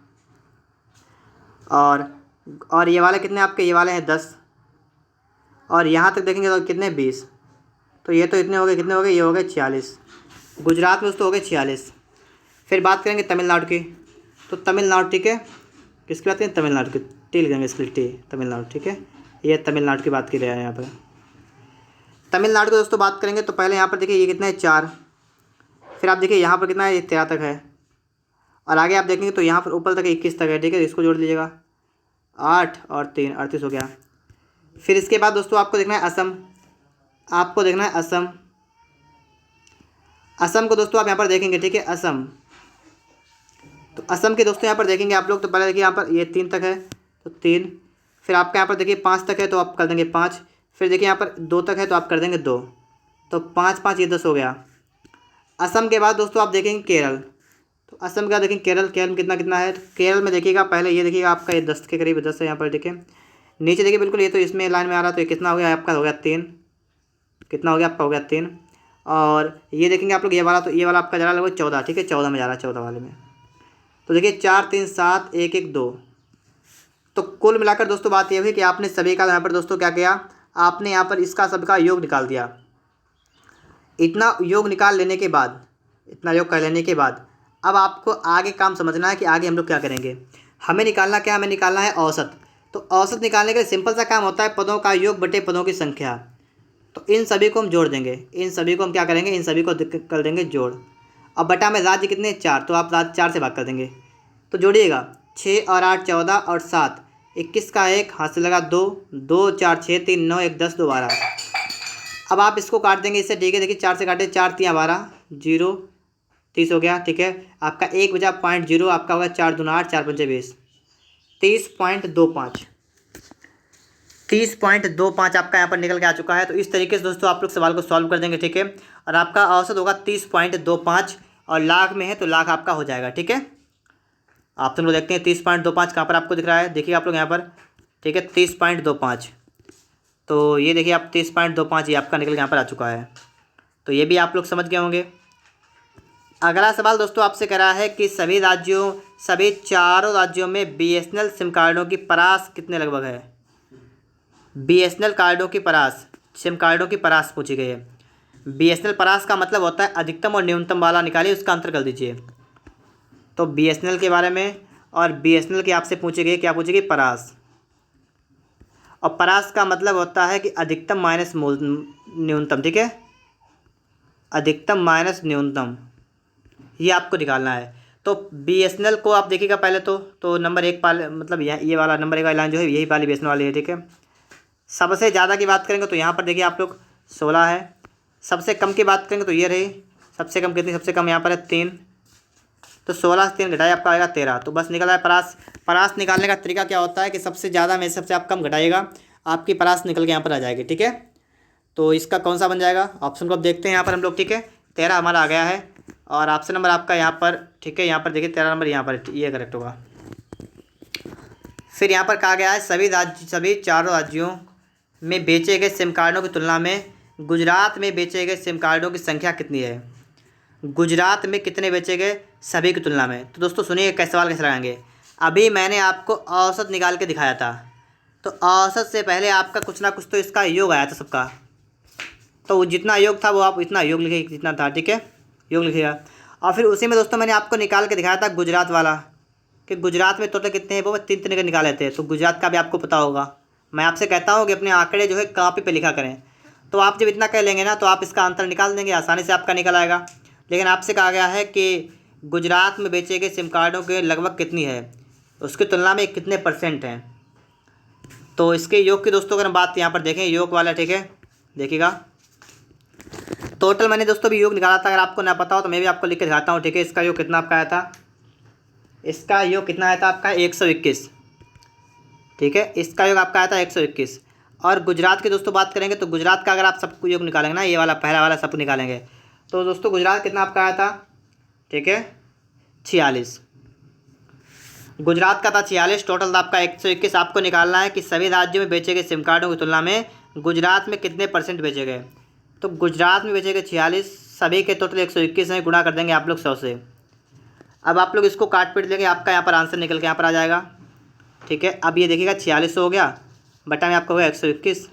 और ये वाले कितने आपके? ये वाले हैं 10। और यहाँ तक देखेंगे तो कितने? 20। तो ये तो इतने हो गए, कितने हो गए? ये हो गए 46। गुजरात में दोस्तों हो गए 46। फिर बात करेंगे तमिलनाडु की। तो तमिलनाडु, ठीक है, किसकी बात करें? तमिलनाडु की। टी लिखेंगे इसके लिए, टी, तमिलनाडु। ठीक है, ये तमिलनाडु की बात की रहे हैं यहाँ पर। तमिलनाडु की दोस्तों बात करेंगे तो पहले यहाँ पर देखिए ये कितना है? 4। फिर आप देखिए यहाँ पर कितना है? ये 13 तक है। और आगे आप देखेंगे तो यहाँ पर ऊपर तक 21 तक है। ठीक है, इसको जोड़ लीजिएगा, 8 और 3 38 हो गया। फिर इसके बाद दोस्तों आपको देखना है असम। आपको देखना है असम। असम को दोस्तों आप यहाँ पर देखेंगे। ठीक है, असम। तो असम के दोस्तों यहाँ पर देखेंगे आप लोग, तो पहले देखिए यहाँ पर ये 3 तक है तो 3। फिर आपका यहाँ पर देखिए 5 तक है तो आप कर देंगे 5। फिर देखिए यहाँ पर 2 तक है तो आप कर देंगे 2। तो 5 5 ये 10 हो गया। असम के बाद दोस्तों आप देखेंगे केरल। तो असम का देखेंगे केरल। केरल में कितना कितना है? तो केरल में देखिएगा पहले ये देखिएगा आपका ये 10 के करीब 10 है यहाँ पर। ठीक है, नीचे देखिए बिल्कुल ये तो इसमें लाइन में आ रहा है। तो ये कितना हो गया आपका? हो गया 3। कितना हो गया आपका? हो गया 3। और ये देखेंगे आप लोग ये वाला, तो ये वाला आपका जा रहा है लगभग 14। ठीक है, 14 में जा रहा है, 14 वाले में। तो देखिए 4 3 7 1 1 2। तो कुल मिलाकर दोस्तों बात ये हुई कि आपने सभी का यहाँ पर दोस्तों क्या किया? आपने यहाँ पर इसका सबका योग निकाल दिया। इतना योग निकाल लेने के बाद, इतना योग कर लेने के बाद अब आपको आगे काम समझना है कि आगे हम लोग क्या करेंगे। हमें निकालना क्या? हमें निकालना है औसत। तो औसत निकालने के लिए सिंपल सा काम होता है, पदों का योग बटे पदों की संख्या। तो इन सभी को हम जोड़ देंगे, इन सभी को हम क्या करेंगे, इन सभी को कर देंगे जोड़। अब बटा में राज्य कितने 4, तो आप राज्य 4 से भाग कर देंगे। तो जोड़िएगा 6 और 8 14 और 7 21 का 1 हाथ से लगा 2 2 4 6 3 9 1 10 2 12। अब आप इसको काट देंगे इससे, ठीक है। देखिए 4 से काटे, 4 3 12 0 30 हो गया, ठीक है। आपका 1 बचा 0.0, आपका होगा 4 दूना 8 4 पंचे 20, 30.25 30.25 आपका यहाँ पर निकल के आ चुका है। तो इस तरीके से दोस्तों आप लोग सवाल को सॉल्व कर देंगे, ठीक है। और आपका औसत होगा 30.25 और लाख में है तो लाख आपका हो जाएगा, ठीक है। आप तुम लोग देखते हैं 30.25 कहाँ पर आपको दिख रहा है, देखिए आप लोग यहाँ पर, ठीक है 30.25। तो ये देखिए आप 30.25 ये आपका निकल के यहाँ पर आ चुका है। तो ये भी आप लोग समझ गए होंगे। अगला सवाल दोस्तों आपसे कह रहा है कि सभी चारों राज्यों में बीएसएनएल सिम कार्डों की परास कितने लगभग है। बीएसएनएल कार्डों की परास, सिम कार्डों की परास पूछी गई है। बीएसएनएल परास का मतलब होता है अधिकतम और न्यूनतम वाला, निकालिए उसका अंतर कर दीजिए। तो बीएसएनएल के बारे में और बीएसएनएल की आपसे पूछी गई, क्या पूछी गई, परास। और परास का मतलब होता है कि अधिकतम माइनस न्यूनतम, ठीक है, अधिकतम माइनस न्यूनतम, ये आपको निकालना है। तो बीएसएनएल को आप देखिएगा पहले तो नंबर 1 पाल मतलब ये वाला नंबर 1 वाली लाइन जो है यही वाली बीएसएनएल वाली है, ठीक है। सबसे ज़्यादा की बात करेंगे तो यहाँ पर देखिए आप लोग 16 है। सबसे कम की बात करेंगे तो ये रही, सबसे कम कितनी, सबसे कम यहाँ पर है 3। तो 16 से 3 घटाए आपका आएगा 13। तो बस निकला है परास। परास निकालने का तरीका क्या होता है कि सबसे ज़्यादा में सबसे आप कम घटाइएगा, आपकी परास निकल के यहाँ पर आ जाएगी, ठीक है। तो इसका कौन सा बन जाएगा, ऑप्शन को अब देखते हैं यहाँ पर हम लोग, ठीक है। 13 हमारा आ गया है और ऑप्शन नंबर आपका यहाँ पर, ठीक है, यहाँ पर देखिए 13 नंबर यहाँ पर, ये करेक्ट होगा। फिर यहाँ पर कहा गया है सभी चारों राज्यों में बेचे गए सिम कार्डों की तुलना में गुजरात में बेचे गए सिम कार्डों की संख्या कितनी है। गुजरात में कितने बेचे गए सभी की तुलना में। तो दोस्तों सुनिए कैसे सवाल कैसे लगाएंगे। अभी मैंने आपको औसत निकाल के दिखाया था, तो औसत से पहले आपका कुछ ना कुछ तो इसका योग आया था सबका। तो जितना योग था वो आप इतना योग लिखिए जितना था, ठीक है, योग लिखिएगा। और फिर उसी में दोस्तों मैंने आपको निकाल के दिखाया था गुजरात वाला, कि गुजरात में टोटल कितने हैं, वो 3 के निकाले थे। तो गुजरात का भी आपको पता होगा। मैं आपसे कहता हूँ कि अपने आंकड़े जो है कॉपी पे लिखा करें। तो आप जब इतना कह लेंगे ना तो आप इसका अंतर निकाल देंगे, आसानी से आपका निकल आएगा। लेकिन आपसे कहा गया है कि गुजरात में बेचे गए सिम कार्डों के लगभग कितनी है, उसकी तुलना में कितने % हैं। तो इसके योग की दोस्तों अगर हम बात यहाँ पर देखें, योग वाला, ठीक है, देखिएगा टोटल मैंने दोस्तों भी योग निकाला था। अगर आपको ना पता हो तो मैं भी आपको लिख के दिखाता हूँ, ठीक है। इसका योग कितना आपका आया था, इसका योग कितना आया था आपका 121, ठीक है, इसका योग आपका आया था 121। और गुजरात की दोस्तों बात करेंगे तो गुजरात का अगर आप सबको योग निकालेंगे ना, ये वाला पहला वाला सब निकालेंगे तो दोस्तों गुजरात कितना आपका आया था, ठीक है, 46। गुजरात का था 46, टोटल था आपका 121। आपको निकालना है कि सभी राज्यों में बेचे गए सिम कार्डों की तुलना में गुजरात में कितने % बेचे गए। तो गुजरात में बेचे गए 46, सभी के टोटल 121 में गुणा कर देंगे आप लोग 100 से। अब आप लोग इसको काट पीट लेंगे, आपका यहाँ पर आंसर निकल के यहाँ पर आ जाएगा, ठीक है। अब ये देखिएगा 46 हो गया, बटा में आपका होगा 121।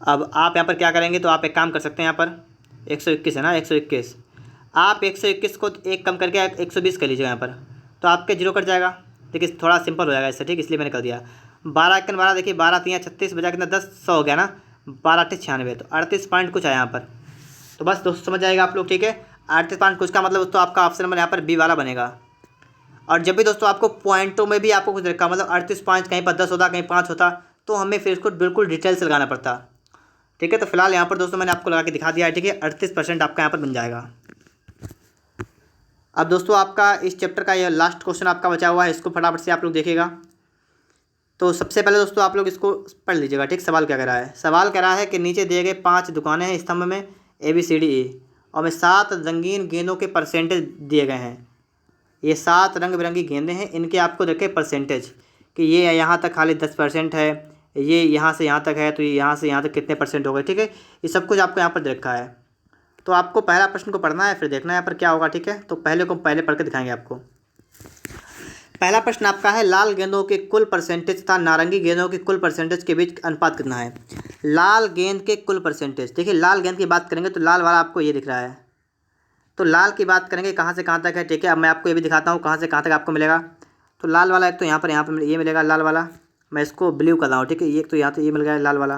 अब आप यहाँ पर क्या करेंगे, तो आप एक काम कर सकते हैं, यहाँ पर 121 है ना, 121 आप 121 को एक कम करके 120 कर लीजिएगा यहाँ पर, तो आपके 0 कट जाएगा। देखिए थोड़ा सिंपल हो जाएगा इससे, ठीक, इसलिए मैंने कर दिया। 12 1 12, देखिए 12 3 36 बजा कितना 10 100 हो गया ना, 12 8 96, तो 38 पॉइंट कुछ आया यहाँ पर। तो बस दोस्तों समझ जाएगा आप लोग, ठीक है। 38 पॉइंट कुछ का मतलब दोस्तों आपका ऑप्शन नंबर यहाँ पर बी वाला बनेगा। और जब भी दोस्तों आपको पॉइंटों में भी आपको कुछ रखा, मतलब 38 पॉइंट कहीं पर 10 होता कहीं 5 होता, तो हमें फिर इसको बिल्कुल डिटेल से लगाना पड़ता, ठीक है। तो फिलहाल यहाँ पर दोस्तों मैंने आपको लगा के दिखा दिया है, ठीक है। 38% आपका यहाँ पर बन जाएगा। अब दोस्तों आपका इस चैप्टर का यह लास्ट क्वेश्चन आपका बचा हुआ है, इसको फटाफट से आप लोग देखिएगा। तो सबसे पहले दोस्तों आप लोग इसको पढ़ लीजिएगा, ठीक। सवाल क्या कह रहा है, सवाल कह रहा है कि नीचे दिए गए 5 दुकानें हैं स्तंभ में ABCDE और में 7 रंगीन गेंदों के % दिए गए हैं। ये 7 रंग बिरंगी गेंदें हैं, इनके आपको देखे % कि ये यहाँ तक खाली 10% है, ये यहाँ से यहाँ तक है, तो ये यहाँ से यहाँ तक कितने % हो गए, ठीक है। ये सब कुछ आपको यहाँ पर दे रखा है। तो आपको पहला प्रश्न को पढ़ना है, फिर देखना है यहाँ पर क्या होगा, ठीक है। तो पहले को पहले पढ़ के दिखाएंगे आपको। पहला प्रश्न आपका है लाल गेंदों के कुल % तथा नारंगी गेंदों के कुल % के बीच अनुपात कितना है। लाल गेंद के कुल %, देखिए लाल गेंद की बात करेंगे तो लाल वाला आपको ये दिख रहा है। तो लाल की बात करेंगे कहाँ से कहाँ तक है, ठीक है। अब मैं आपको ये भी दिखाता हूँ कहाँ से कहाँ तक आपको मिलेगा। तो लाल वाला एक तो यहाँ पर ये मिलेगा लाल वाला, मैं इसको ब्लू कर रहा हूँ, ठीक है। एक तो यहाँ तो ये मिल गया लाल वाला,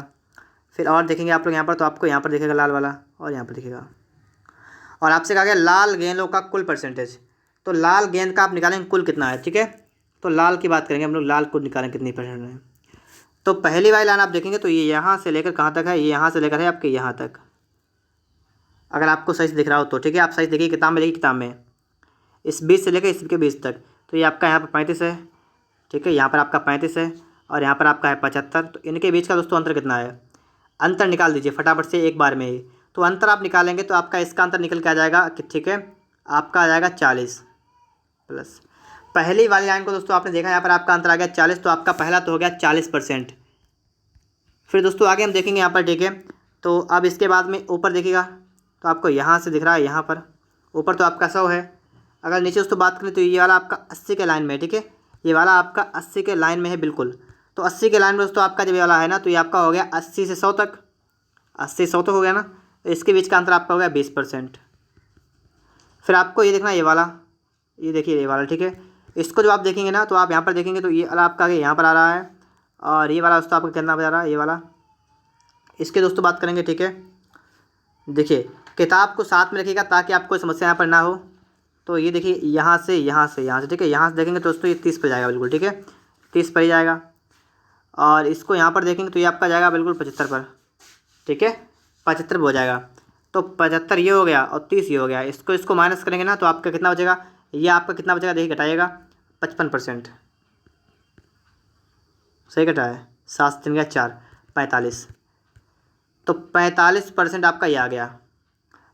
फिर और देखेंगे आप लोग यहाँ पर, तो आपको यहाँ पर दिखेगा लाल वाला और यहाँ पर दिखेगा। और आपसे कहा गया लाल गेंदों का कुल परसेंटेज, तो लाल गेंद का आप निकालेंगे कुल कितना है, ठीक है। तो लाल की बात करेंगे हम लोग, लाल कुल निकालेंगे कितनी परसेंट है। तो पहली वाली लाइन आप देखेंगे तो ये यहाँ से लेकर कहाँ तक है, ये यहाँ से लेकर है आपके यहाँ तक, अगर आपको सही से दिख रहा हो तो, ठीक है। आप सही देखिए, किताब में देखिए, किताब में इस 20 से लेकर इसके 20 तक, तो ये आपका यहाँ पर 35 है, ठीक है। यहाँ पर आपका 35 है और यहाँ पर आपका है 75। तो इनके बीच का दोस्तों अंतर कितना है, अंतर निकाल दीजिए फटाफट से एक बार में ही। तो अंतर आप निकालेंगे तो आपका इसका अंतर निकल के आ जाएगा कि, ठीक है, आपका आ जाएगा 40 प्लस पहली वाली लाइन को दोस्तों आपने देखा यहाँ पर आपका अंतर आ गया 40, तो आपका पहला तो हो गया 40%। फिर दोस्तों आगे हम देखेंगे यहाँ पर, ठीक है। तो अब इसके बाद में ऊपर देखिएगा तो आपको यहाँ से दिख रहा है, यहाँ पर ऊपर तो आपका 100 है। अगर नीचे दोस्तों बात करें तो ये वाला आपका 80 के लाइन में है, ठीक है। ये वाला आपका 80 के लाइन में है बिल्कुल। तो 80 के लाइन में दोस्तों आपका जब ये वाला है ना, तो ये आपका हो गया 80 से 100 तक, 80 100 तक हो गया ना। तो इसके बीच का अंतर आपका हो गया 20%। फिर आपको ये देखना ये वाला, ये देखिए ये वाला, ठीक है। इसको जब आप देखेंगे ना तो आप यहाँ पर देखेंगे तो ये वाला आपका यहाँ पर आ रहा है, और ये वाला दोस्तों आपका कितना बजा रहा है, ये वाला। इसके दोस्तों बात करेंगे, ठीक है। देखिए किताब को साथ में रखिएगा ताकि आपको समस्या यहाँ पर ना हो। तो ये देखिए यहाँ से यहाँ से यहाँ से, ठीक है, यहाँ से देखेंगे तो दोस्तों ये 30 पर जाएगा बिल्कुल, ठीक है, 30 पर ही जाएगा। और इसको यहाँ पर देखेंगे तो ये आपका जाएगा बिल्कुल 75 पर, ठीक है, 75 पर हो जाएगा। तो 75 ये हो गया और 30 ये हो गया, इसको माइनस करेंगे ना तो आपका कितना बचेगा, ये आपका कितना बचेगा, देखिए घटाइएगा 55%, सही घटा है, 7 3 गया 4, 45। तो 45% आपका ये आ गया।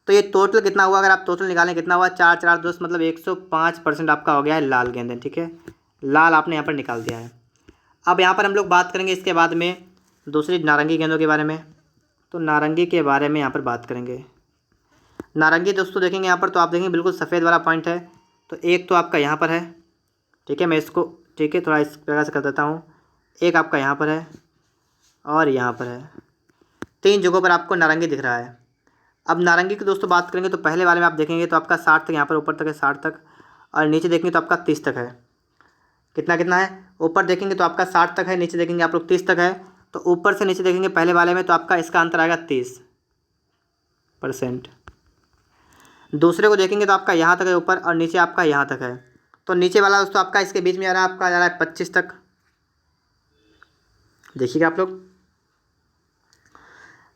तो ये टोटल कितना हुआ, अगर आप टोटल निकालें कितना हुआ, 4 4 10 मतलब 105% आपका हो गया है लाल गेंदें, ठीक है। लाल आपने यहाँ पर निकाल दिया है। अब यहाँ पर हम लोग बात करेंगे इसके बाद में दूसरी नारंगी गेंदों के बारे में। तो नारंगी के बारे में यहाँ पर बात करेंगे। नारंगी दोस्तों देखेंगे यहाँ पर तो आप देखेंगे बिल्कुल सफ़ेद वाला पॉइंट है। तो एक तो आपका यहाँ पर है, ठीक है, मैं इसको, ठीक है, थोड़ा इस प्रकार से कर देता हूँ। एक आपका यहाँ पर है और यहाँ पर है, 3 जगहों पर आपको नारंगी दिख रहा है। अब नारंगी की दोस्तों बात करेंगे तो पहले वाले में आप देखेंगे तो आपका 60 तक यहाँ पर ऊपर तक है, 60 तक, और नीचे देखेंगे तो आपका 30 तक है। कितना कितना है, ऊपर देखेंगे तो आपका 60 तक है, नीचे देखेंगे आप लोग 30 तक है। तो ऊपर से नीचे देखेंगे पहले वाले में तो आपका इसका अंतर आएगा 30%। दूसरे को देखेंगे तो आपका यहाँ तक है ऊपर और नीचे आपका यहाँ तक है। तो नीचे वाला दोस्तों आपका इसके बीच में आ रहा है, आपका आ रहा है 25 तक। देखिएगा आप लोग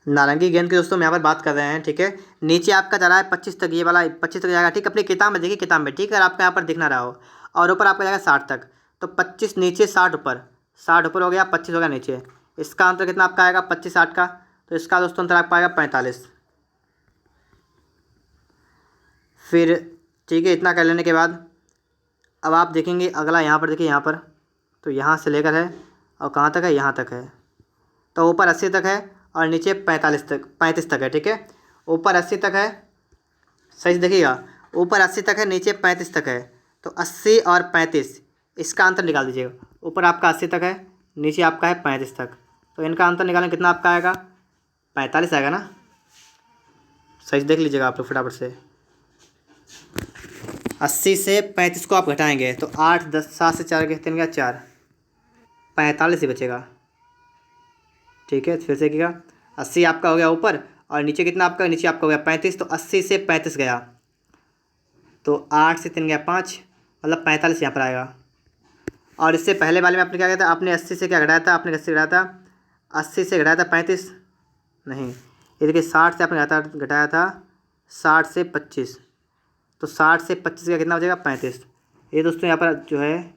नारंगी गेंद की दोस्तों हम यहाँ पर बात कर रहे हैं, ठीक है। नीचे आपका जा रहा है 25 तक, ये वाला 25 तक जाएगा, ठीक है। अपनी किताब में देखिए, किताब में, ठीक है, अगर आपका यहाँ पर दिख ना रहा हो। और ऊपर आपका जाएगा 60 तक। तो 25 नीचे 60 ऊपर, 60 ऊपर हो गया, 25 हो गया नीचे। इसका अंतर कितना आपका आएगा 25 60 का, तो इसका दोस्तों अंतर आपका आएगा 45। फिर ठीक है, इतना कर लेने के बाद अब आप देखेंगे अगला यहाँ पर, देखिए यहाँ पर, तो यहाँ से लेकर है और कहाँ तक है, यहाँ तक है। तो ऊपर 80 तक है और नीचे 35 तक है, ठीक है। ऊपर 80 तक है, सही से देखिएगा, ऊपर 80 तक है, नीचे 35 तक है। तो 80 और 35 इसका अंतर निकाल दीजिएगा। ऊपर आपका 80 तक है, नीचे आपका है 35 तक। तो इनका अंतर निकालें कितना आपका आएगा, 45 आएगा ना। सही से देख लीजिएगा आप लोग फटाफट से। 80 से 35 को आप घटाएंगे तो 8 10 7 से 4 3 गया 4, 45 ही बचेगा, ठीक है। फिर से देखिएगा 80 आपका हो गया ऊपर और नीचे कितना आपका, नीचे आपका हो गया 35। तो 80 से 35 गया तो 8 से 3 गया 5, मतलब 45 यहाँ पर आएगा। और इससे पहले वाले में आपने क्या किया था, आपने 80 से क्या घटाया था, आपने कैसे घटाया था, 80 से घटाया था 35, नहीं, ये देखिए 60 से आपने घटाया था 60 से 25। तो 60 से 25 का कितना बचेगा 35। ये दोस्तों यहाँ पर जो है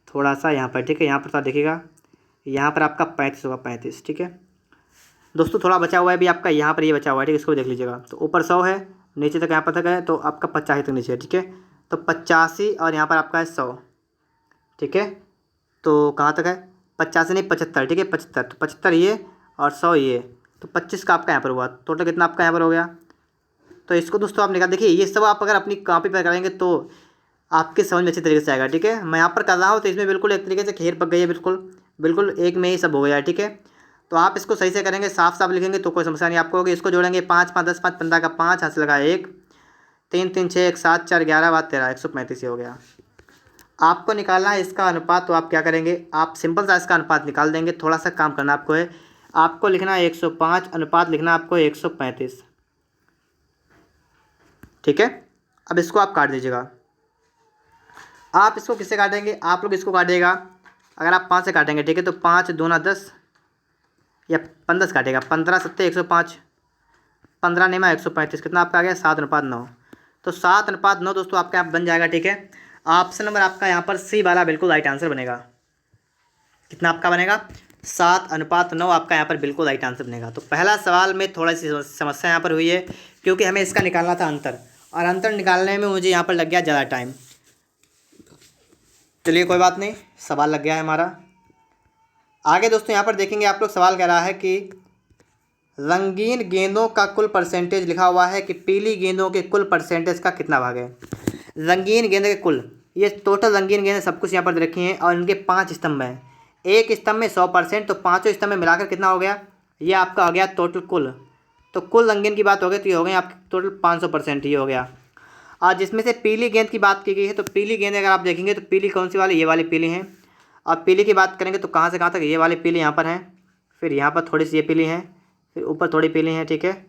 थोड़ा सा यहाँ पर, ठीक है, यहाँ पर तो देखिएगा यहाँ पर आपका 35 होगा, 35, ठीक है। दोस्तों थोड़ा बचा हुआ है भी आपका, यहाँ पर ये बचा हुआ है, ठीक है, इसको भी देख लीजिएगा। तो ऊपर 100 है, नीचे तक यहाँ पर तक है, तो आपका 85 तक नीचे है, ठीक है। तो 85 और यहाँ पर आपका है 100, ठीक है। तो कहाँ तक है, 85 नहीं 75, ठीक है, 75। तो 75 ये और 100 ये, तो 25 का आपका यहाँ पर हुआ। टोटल कितना आपका यहाँ पर हो गया। तो इसको दोस्तों आप निकाल, देखिए ये सब आप अगर अपनी कॉपी पर करेंगे तो आपके समझ में अच्छी तरीके से आएगा, ठीक है। मैं यहाँ पर कर रहा हूँ तो इसमें बिल्कुल एक तरीके से खेर पक गई है, बिल्कुल एक में ही सब हो गया है, ठीक है। तो आप इसको सही से करेंगे, साफ साफ लिखेंगे तो कोई समस्या नहीं आपको होगी। इसको जोड़ेंगे 5 5 10 5 15 का 5, हाथ से लगा 1 3 3 6 1 7 4 11 बात 13, 135 हो गया। आपको निकालना है इसका अनुपात, तो आप क्या करेंगे, आप सिंपल सा इसका अनुपात निकाल देंगे। थोड़ा सा काम करना आपको है, आपको लिखना है 105 अनुपात लिखना है आपको 135। ठीक है, अब इसको आप काट दीजिएगा। आप इसको किससे काटेंगे, आप लोग इसको काटिएगा अगर आप 5 से काटेंगे, ठीक है, तो 5 दूना 10 या 15 से काटेगा, 15 सत्ते 105, 15 नेमा 135, कितना आपका आ गया 7:9। तो 7:9 दोस्तों आपका यहाँ बन जाएगा। ठीक है, ऑप्शन नंबर आपका यहाँ पर सी वाला बिल्कुल राइट आंसर बनेगा। कितना आपका बनेगा, 7:9 आपका यहाँ पर बिल्कुल राइट आंसर बनेगा। तो पहला सवाल में थोड़ा सी समस्या यहाँ पर हुई है, क्योंकि हमें इसका निकालना था अंतर, और अंतर निकालने में मुझे यहाँ पर लग गया ज़्यादा टाइम। चलिए कोई बात नहीं, सवाल लग गया है हमारा। आगे दोस्तों यहाँ पर देखेंगे आप लोग, सवाल कह रहा है कि रंगीन गेंदों का कुल परसेंटेज लिखा हुआ है कि पीली गेंदों के कुल परसेंटेज का कितना भाग है। रंगीन गेंद के कुल, ये टोटल रंगीन गेंदें सब कुछ यहाँ पर रखी हैं और इनके 5 स्तंभ हैं। एक स्तंभ में 100%, तो पाँचों स्तंभ में मिलाकर कितना हो गया, ये आपका हो गया टोटल कुल। तो कुल रंगीन की बात हो गई तो ये हो गई आपकी टोटल 500%, ये हो गया। और जिसमें से पीली गेंद की बात की गई है, तो पीली गेंद अगर आप देखेंगे तो पीली कौन सी वाली, ये वाली पीली हैं। और पीली की बात करेंगे तो कहाँ से कहाँ तक, ये वाली पीली यहाँ पर हैं, फिर यहाँ पर थोड़ी सी ये पीली हैं, फिर ऊपर थोड़ी पीली हैं, ठीक है,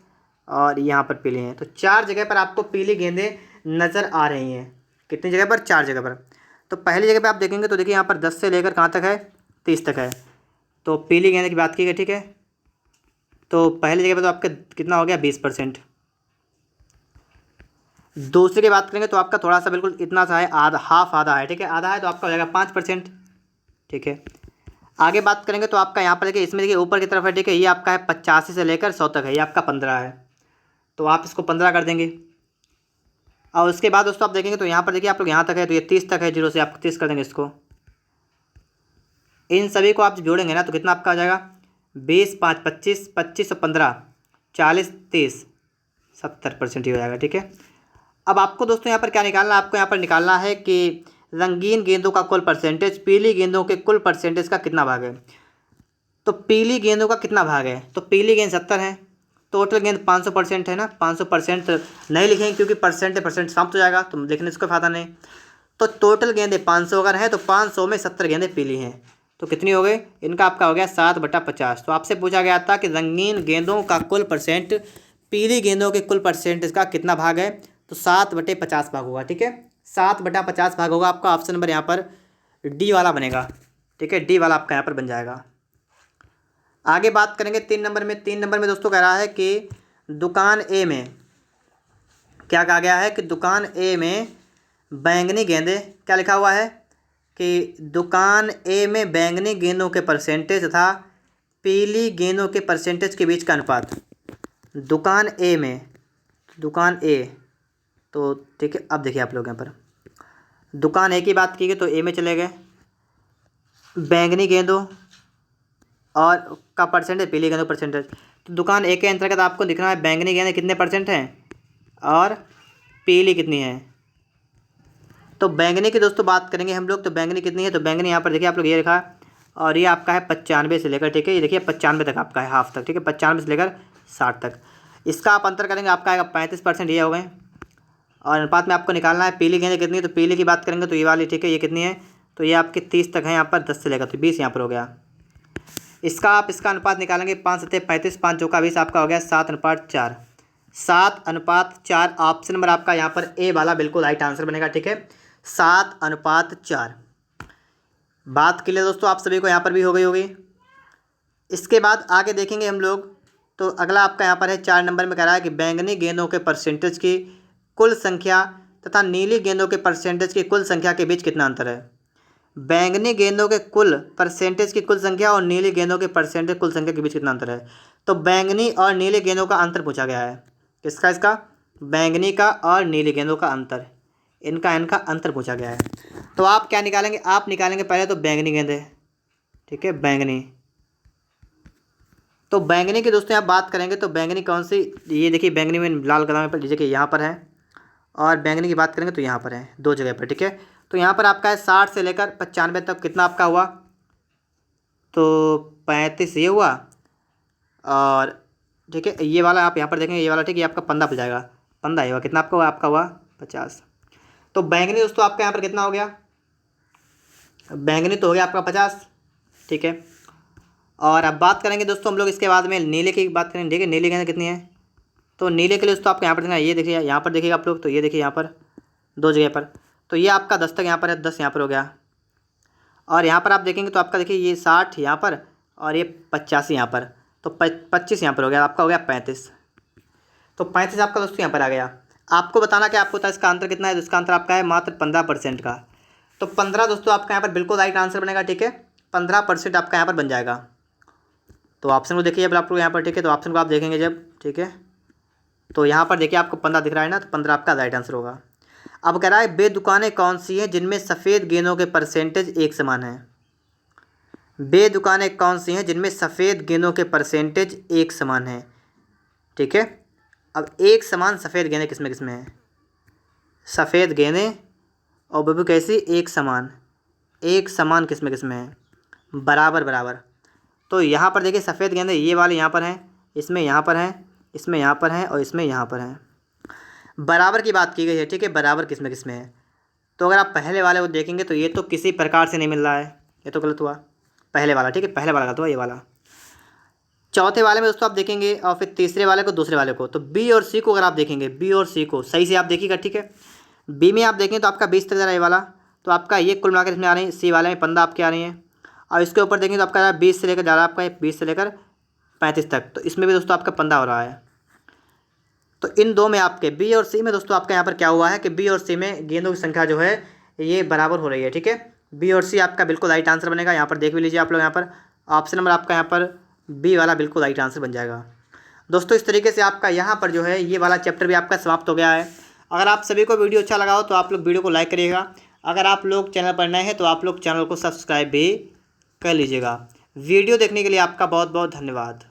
और यहाँ पर पीली हैं। तो 4 जगह पर आपको पीली गेंदें नज़र आ रही हैं। कितनी जगह पर, 4 जगह पर। तो पहली जगह पर आप देखेंगे तो देखिए यहाँ पर 10 से लेकर कहाँ तक है, 30 तक है। तो पीली गेंद की बात की गई, ठीक है। तो पहली जगह पर तो आपका कितना हो गया, 20%। दूसरी की बात करेंगे तो आपका थोड़ा सा बिल्कुल इतना सा है, आधा, हाफ आधा है, ठीक है, आधा है तो आपका हो जाएगा 5%। ठीक है, आगे बात करेंगे तो आपका यहाँ पर देखिए, इसमें देखिए ऊपर की तरफ है, ठीक है, ये आपका है 85 से लेकर 100 तक है, ये आपका 15 है, तो आप इसको 15 कर देंगे। और उसके बाद दोस्तों आप देखेंगे तो यहाँ पर देखिए आप लोग यहाँ तक है, तो ये 30 तक है, 0 से आप 30 कर देंगे इसको। इन सभी को आप जोड़ेंगे ना तो कितना आपका आ जाएगा, 20, 5, 25, 25 और 15, 40, 30, 70% ही हो जाएगा। ठीक है, अब आपको दोस्तों यहाँ पर क्या निकालना है, आपको यहाँ पर निकालना है कि रंगीन गेंदों का कुल परसेंटेज पीली गेंदों के कुल परसेंटेज का कितना भाग है। तो पीली गेंदों का कितना भाग है, तो पीली गेंद 70 है, टोटल गेंद 500% है ना, 500% नहीं लिखेंगे क्योंकि परसेंट समाप्त हो जाएगा, तो लिखने से कोई फायदा नहीं। तो टोटल गेंदें 500 अगर है तो 500 में 70 गेंदें पीली हैं, तो कितनी हो गई, इनका आपका हो गया 7/50। तो आपसे पूछा गया था कि रंगीन गेंदों का कुल परसेंट पीली गेंदों के कुल परसेंटेज का कितना भाग है, तो 7/50 भाग होगा। ठीक है, 7/50 भाग होगा आपका। ऑप्शन नंबर यहाँ पर डी वाला बनेगा। ठीक है, डी वाला आपका यहाँ पर बन जाएगा। आगे बात करेंगे 3 नंबर में। 3 नंबर में दोस्तों कह रहा है कि दुकान ए में क्या कहा गया है कि दुकान ए में बैंगनी गेंदें, क्या लिखा हुआ है कि दुकान ए में बैंगनी गेंदों के परसेंटेज तथा पीली गेंदों के परसेंटेज के बीच का अनुपात। दुकान ए में, दुकान ए, तो ठीक है, अब देखिए आप लोग यहाँ पर दुकान ए की बात की गई तो ए में चले गए, बैंगनी गेंदों और का परसेंटेज, पीली गेंदों परसेंटेज। तो दुकान ए के अंतर्गत आपको दिखना है बैंगनी गेंदें कितने परसेंट हैं और पीली कितनी है। तो बैंगनी की दोस्तों बात करेंगे हम लोग, तो बैंगनी कितनी है, तो बैंगनी यहाँ पर देखिए आप लोग ये लिखा है, और ये आपका है 95 से लेकर, ठीक है, ये देखिए 95 तक आपका है, हाफ तक, ठीक है, 95 से लेकर 60 तक। इसका आप अंतर करेंगे, आपका आएगा 35%, ये हो गए। और अनुपात में आपको निकालना है पीली गेंदें कितनी है, तो पीली की बात करेंगे तो ये वाली, ठीक है, ये कितनी है, तो ये आपकी 30 तक है यहाँ पर, 10 से लेकर, तो 20 यहाँ पर हो गया। इसका आप इसका अनुपात निकालेंगे, 5 सत्ते 35, 5 चौका 20, आपका हो गया 7/4। 7/4 ऑप्शन नंबर आपका यहाँ पर ए वाला बिल्कुल राइट आंसर बनेगा। ठीक है, 7/4। बात के लिए दोस्तों आप सभी को यहाँ पर भी हो गई होगी। इसके बाद आगे देखेंगे हम लोग, तो अगला आपका यहाँ पर है 4 नंबर में कह रहा है कि बैंगनी गेंदों के परसेंटेज की कुल संख्या तथा नीली गेंदों के परसेंटेज की कुल संख्या के बीच कितना अंतर है। बैंगनी गेंदों के कुल परसेंटेज की कुल संख्या और नीली गेंदों के परसेंटेज कुल संख्या के बीच कितना अंतर है। तो बैंगनी और नीली गेंदों का अंतर पूछा गया है। किसका, इसका बैंगनी का और नीली गेंदों का अंतर, इनका अंतर पूछा गया है। तो आप क्या निकालेंगे, आप निकालेंगे पहले तो बैंगनी गेंदें, ठीक है, बैंगनी। तो बैंगनी की दोस्तों आप बात करेंगे तो बैंगनी कौन सी, ये देखिए बैंगनी में लाल कलर में देखिए यहाँ पर है, और बैंगनी की बात करेंगे तो यहाँ पर है, 2 जगह पर। ठीक है, तो यहाँ पर आपका है 60 से लेकर 95 तक, कितना आपका हुआ, तो 35 ये हुआ, और ठीक है ये वाला आप यहाँ पर देखेंगे, ये वाला, ठीक है, ये आपका 15 हो जाएगा, 15 ही हुआ, कितना आपका हुआ, आपका हुआ 50। तो बैंगनी दोस्तों आपका यहाँ पर कितना हो गया, बैंगनी तो हो गया आपका 50, ठीक है। और अब बात करेंगे दोस्तों हम लोग इसके बाद में नीले की बात करेंगे, ठीक है। नीले के अंदर कितनी है, तो नीले के लिए दोस्तों आपको यहाँ पर देखना है, ये देखिए यहाँ पर देखिएगा आप लोग, तो ये देखिए यहाँ पर 2 जगह पर, तो ये आपका 10 तक यहाँ पर है, 10 यहाँ पर हो गया। और यहाँ पर आप देखेंगे तो आपका देखिए ये 60 यहाँ पर और ये 85 यहाँ पर, तो 25 यहाँ पर हो गया, आपका हो गया 35। तो 35 आपका दोस्तों यहाँ पर आ गया। आपको बताना क्या आपको होता है इसका आंसर कितना है, तो इसका आंसर आपका है मात्र 15% का। तो 15 दोस्तों आपका यहाँ पर बिल्कुल राइट आंसर बनेगा, ठीक है। 15% आपका यहाँ पर बन जाएगा। तो ऑप्शन को देखिए जब आप लोग यहाँ पर, ठीक है, तो ऑप्शन को आप देखेंगे जब, ठीक है, तो यहाँ पर देखिए आपको 15 दिख रहा है ना, तो 15 आपका राइट आंसर होगा। अब कह रहा है वे दुकानें कौन सी हैं जिनमें सफ़ेद गेंदों के परसेंटेज एक समान है। वे दुकानें कौन सी हैं जिनमें सफ़ेद गेंदों के परसेंटेज एक समान है, ठीक है। अब एक समान सफ़ेद गेंदें किसमें किसमें हैं, सफ़ेद गेंदें और वो भी कैसी, एक समान किसमें किसमें है, बराबर बराबर। तो यहाँ पर देखिए सफ़ेद गेंदें ये वाले यहाँ पर हैं, इसमें यहाँ पर हैं, इसमें यहाँ पर हैं और इसमें यहाँ पर हैं। बराबर की बात की गई है, ठीक है, बराबर किसमें किसमें है। तो अगर आप पहले वाले को देखेंगे तो ये तो किसी प्रकार से नहीं मिल रहा है, ये तो गलत हुआ पहले वाला, ठीक है, पहले वाला गलत हुआ ये वाला। चौथे वाले में दोस्तों आप देखेंगे और फिर तीसरे वाले को, दूसरे वाले को, तो बी और सी को अगर आप देखेंगे, बी और सी को सही से आप देखिएगा, ठीक है। बी में आप देखें तो आपका 20 तक जा रहा है ये वाला, तो आपका ये कुल मिलाकर इसमें आ रही है, सी वाले में 15 आपके आ रही हैं। और इसके ऊपर देखेंगे तो आपका 20 से लेकर जा रहा है आपका 20 से लेकर 35 तक, तो इसमें भी दोस्तों आपका 15 हो रहा है। तो इन दो में आपके बी और सी में दोस्तों आपका यहाँ पर क्या हुआ है कि बी और सी में गेंदों की संख्या जो है ये बराबर हो रही है, ठीक है। बी और सी आपका बिल्कुल राइट आंसर बनेगा। यहाँ पर देख भी लीजिए आप लोग, यहाँ पर ऑप्शन नंबर आपका यहाँ पर बी वाला बिल्कुल राइट आंसर बन जाएगा। दोस्तों इस तरीके से आपका यहाँ पर जो है ये वाला चैप्टर भी आपका समाप्त हो गया है। अगर आप सभी को वीडियो अच्छा लगा हो तो आप लोग वीडियो को लाइक करिएगा। अगर आप लोग चैनल पर नए हैं तो आप लोग चैनल को सब्सक्राइब भी कर लीजिएगा। वीडियो देखने के लिए आपका बहुत बहुत धन्यवाद।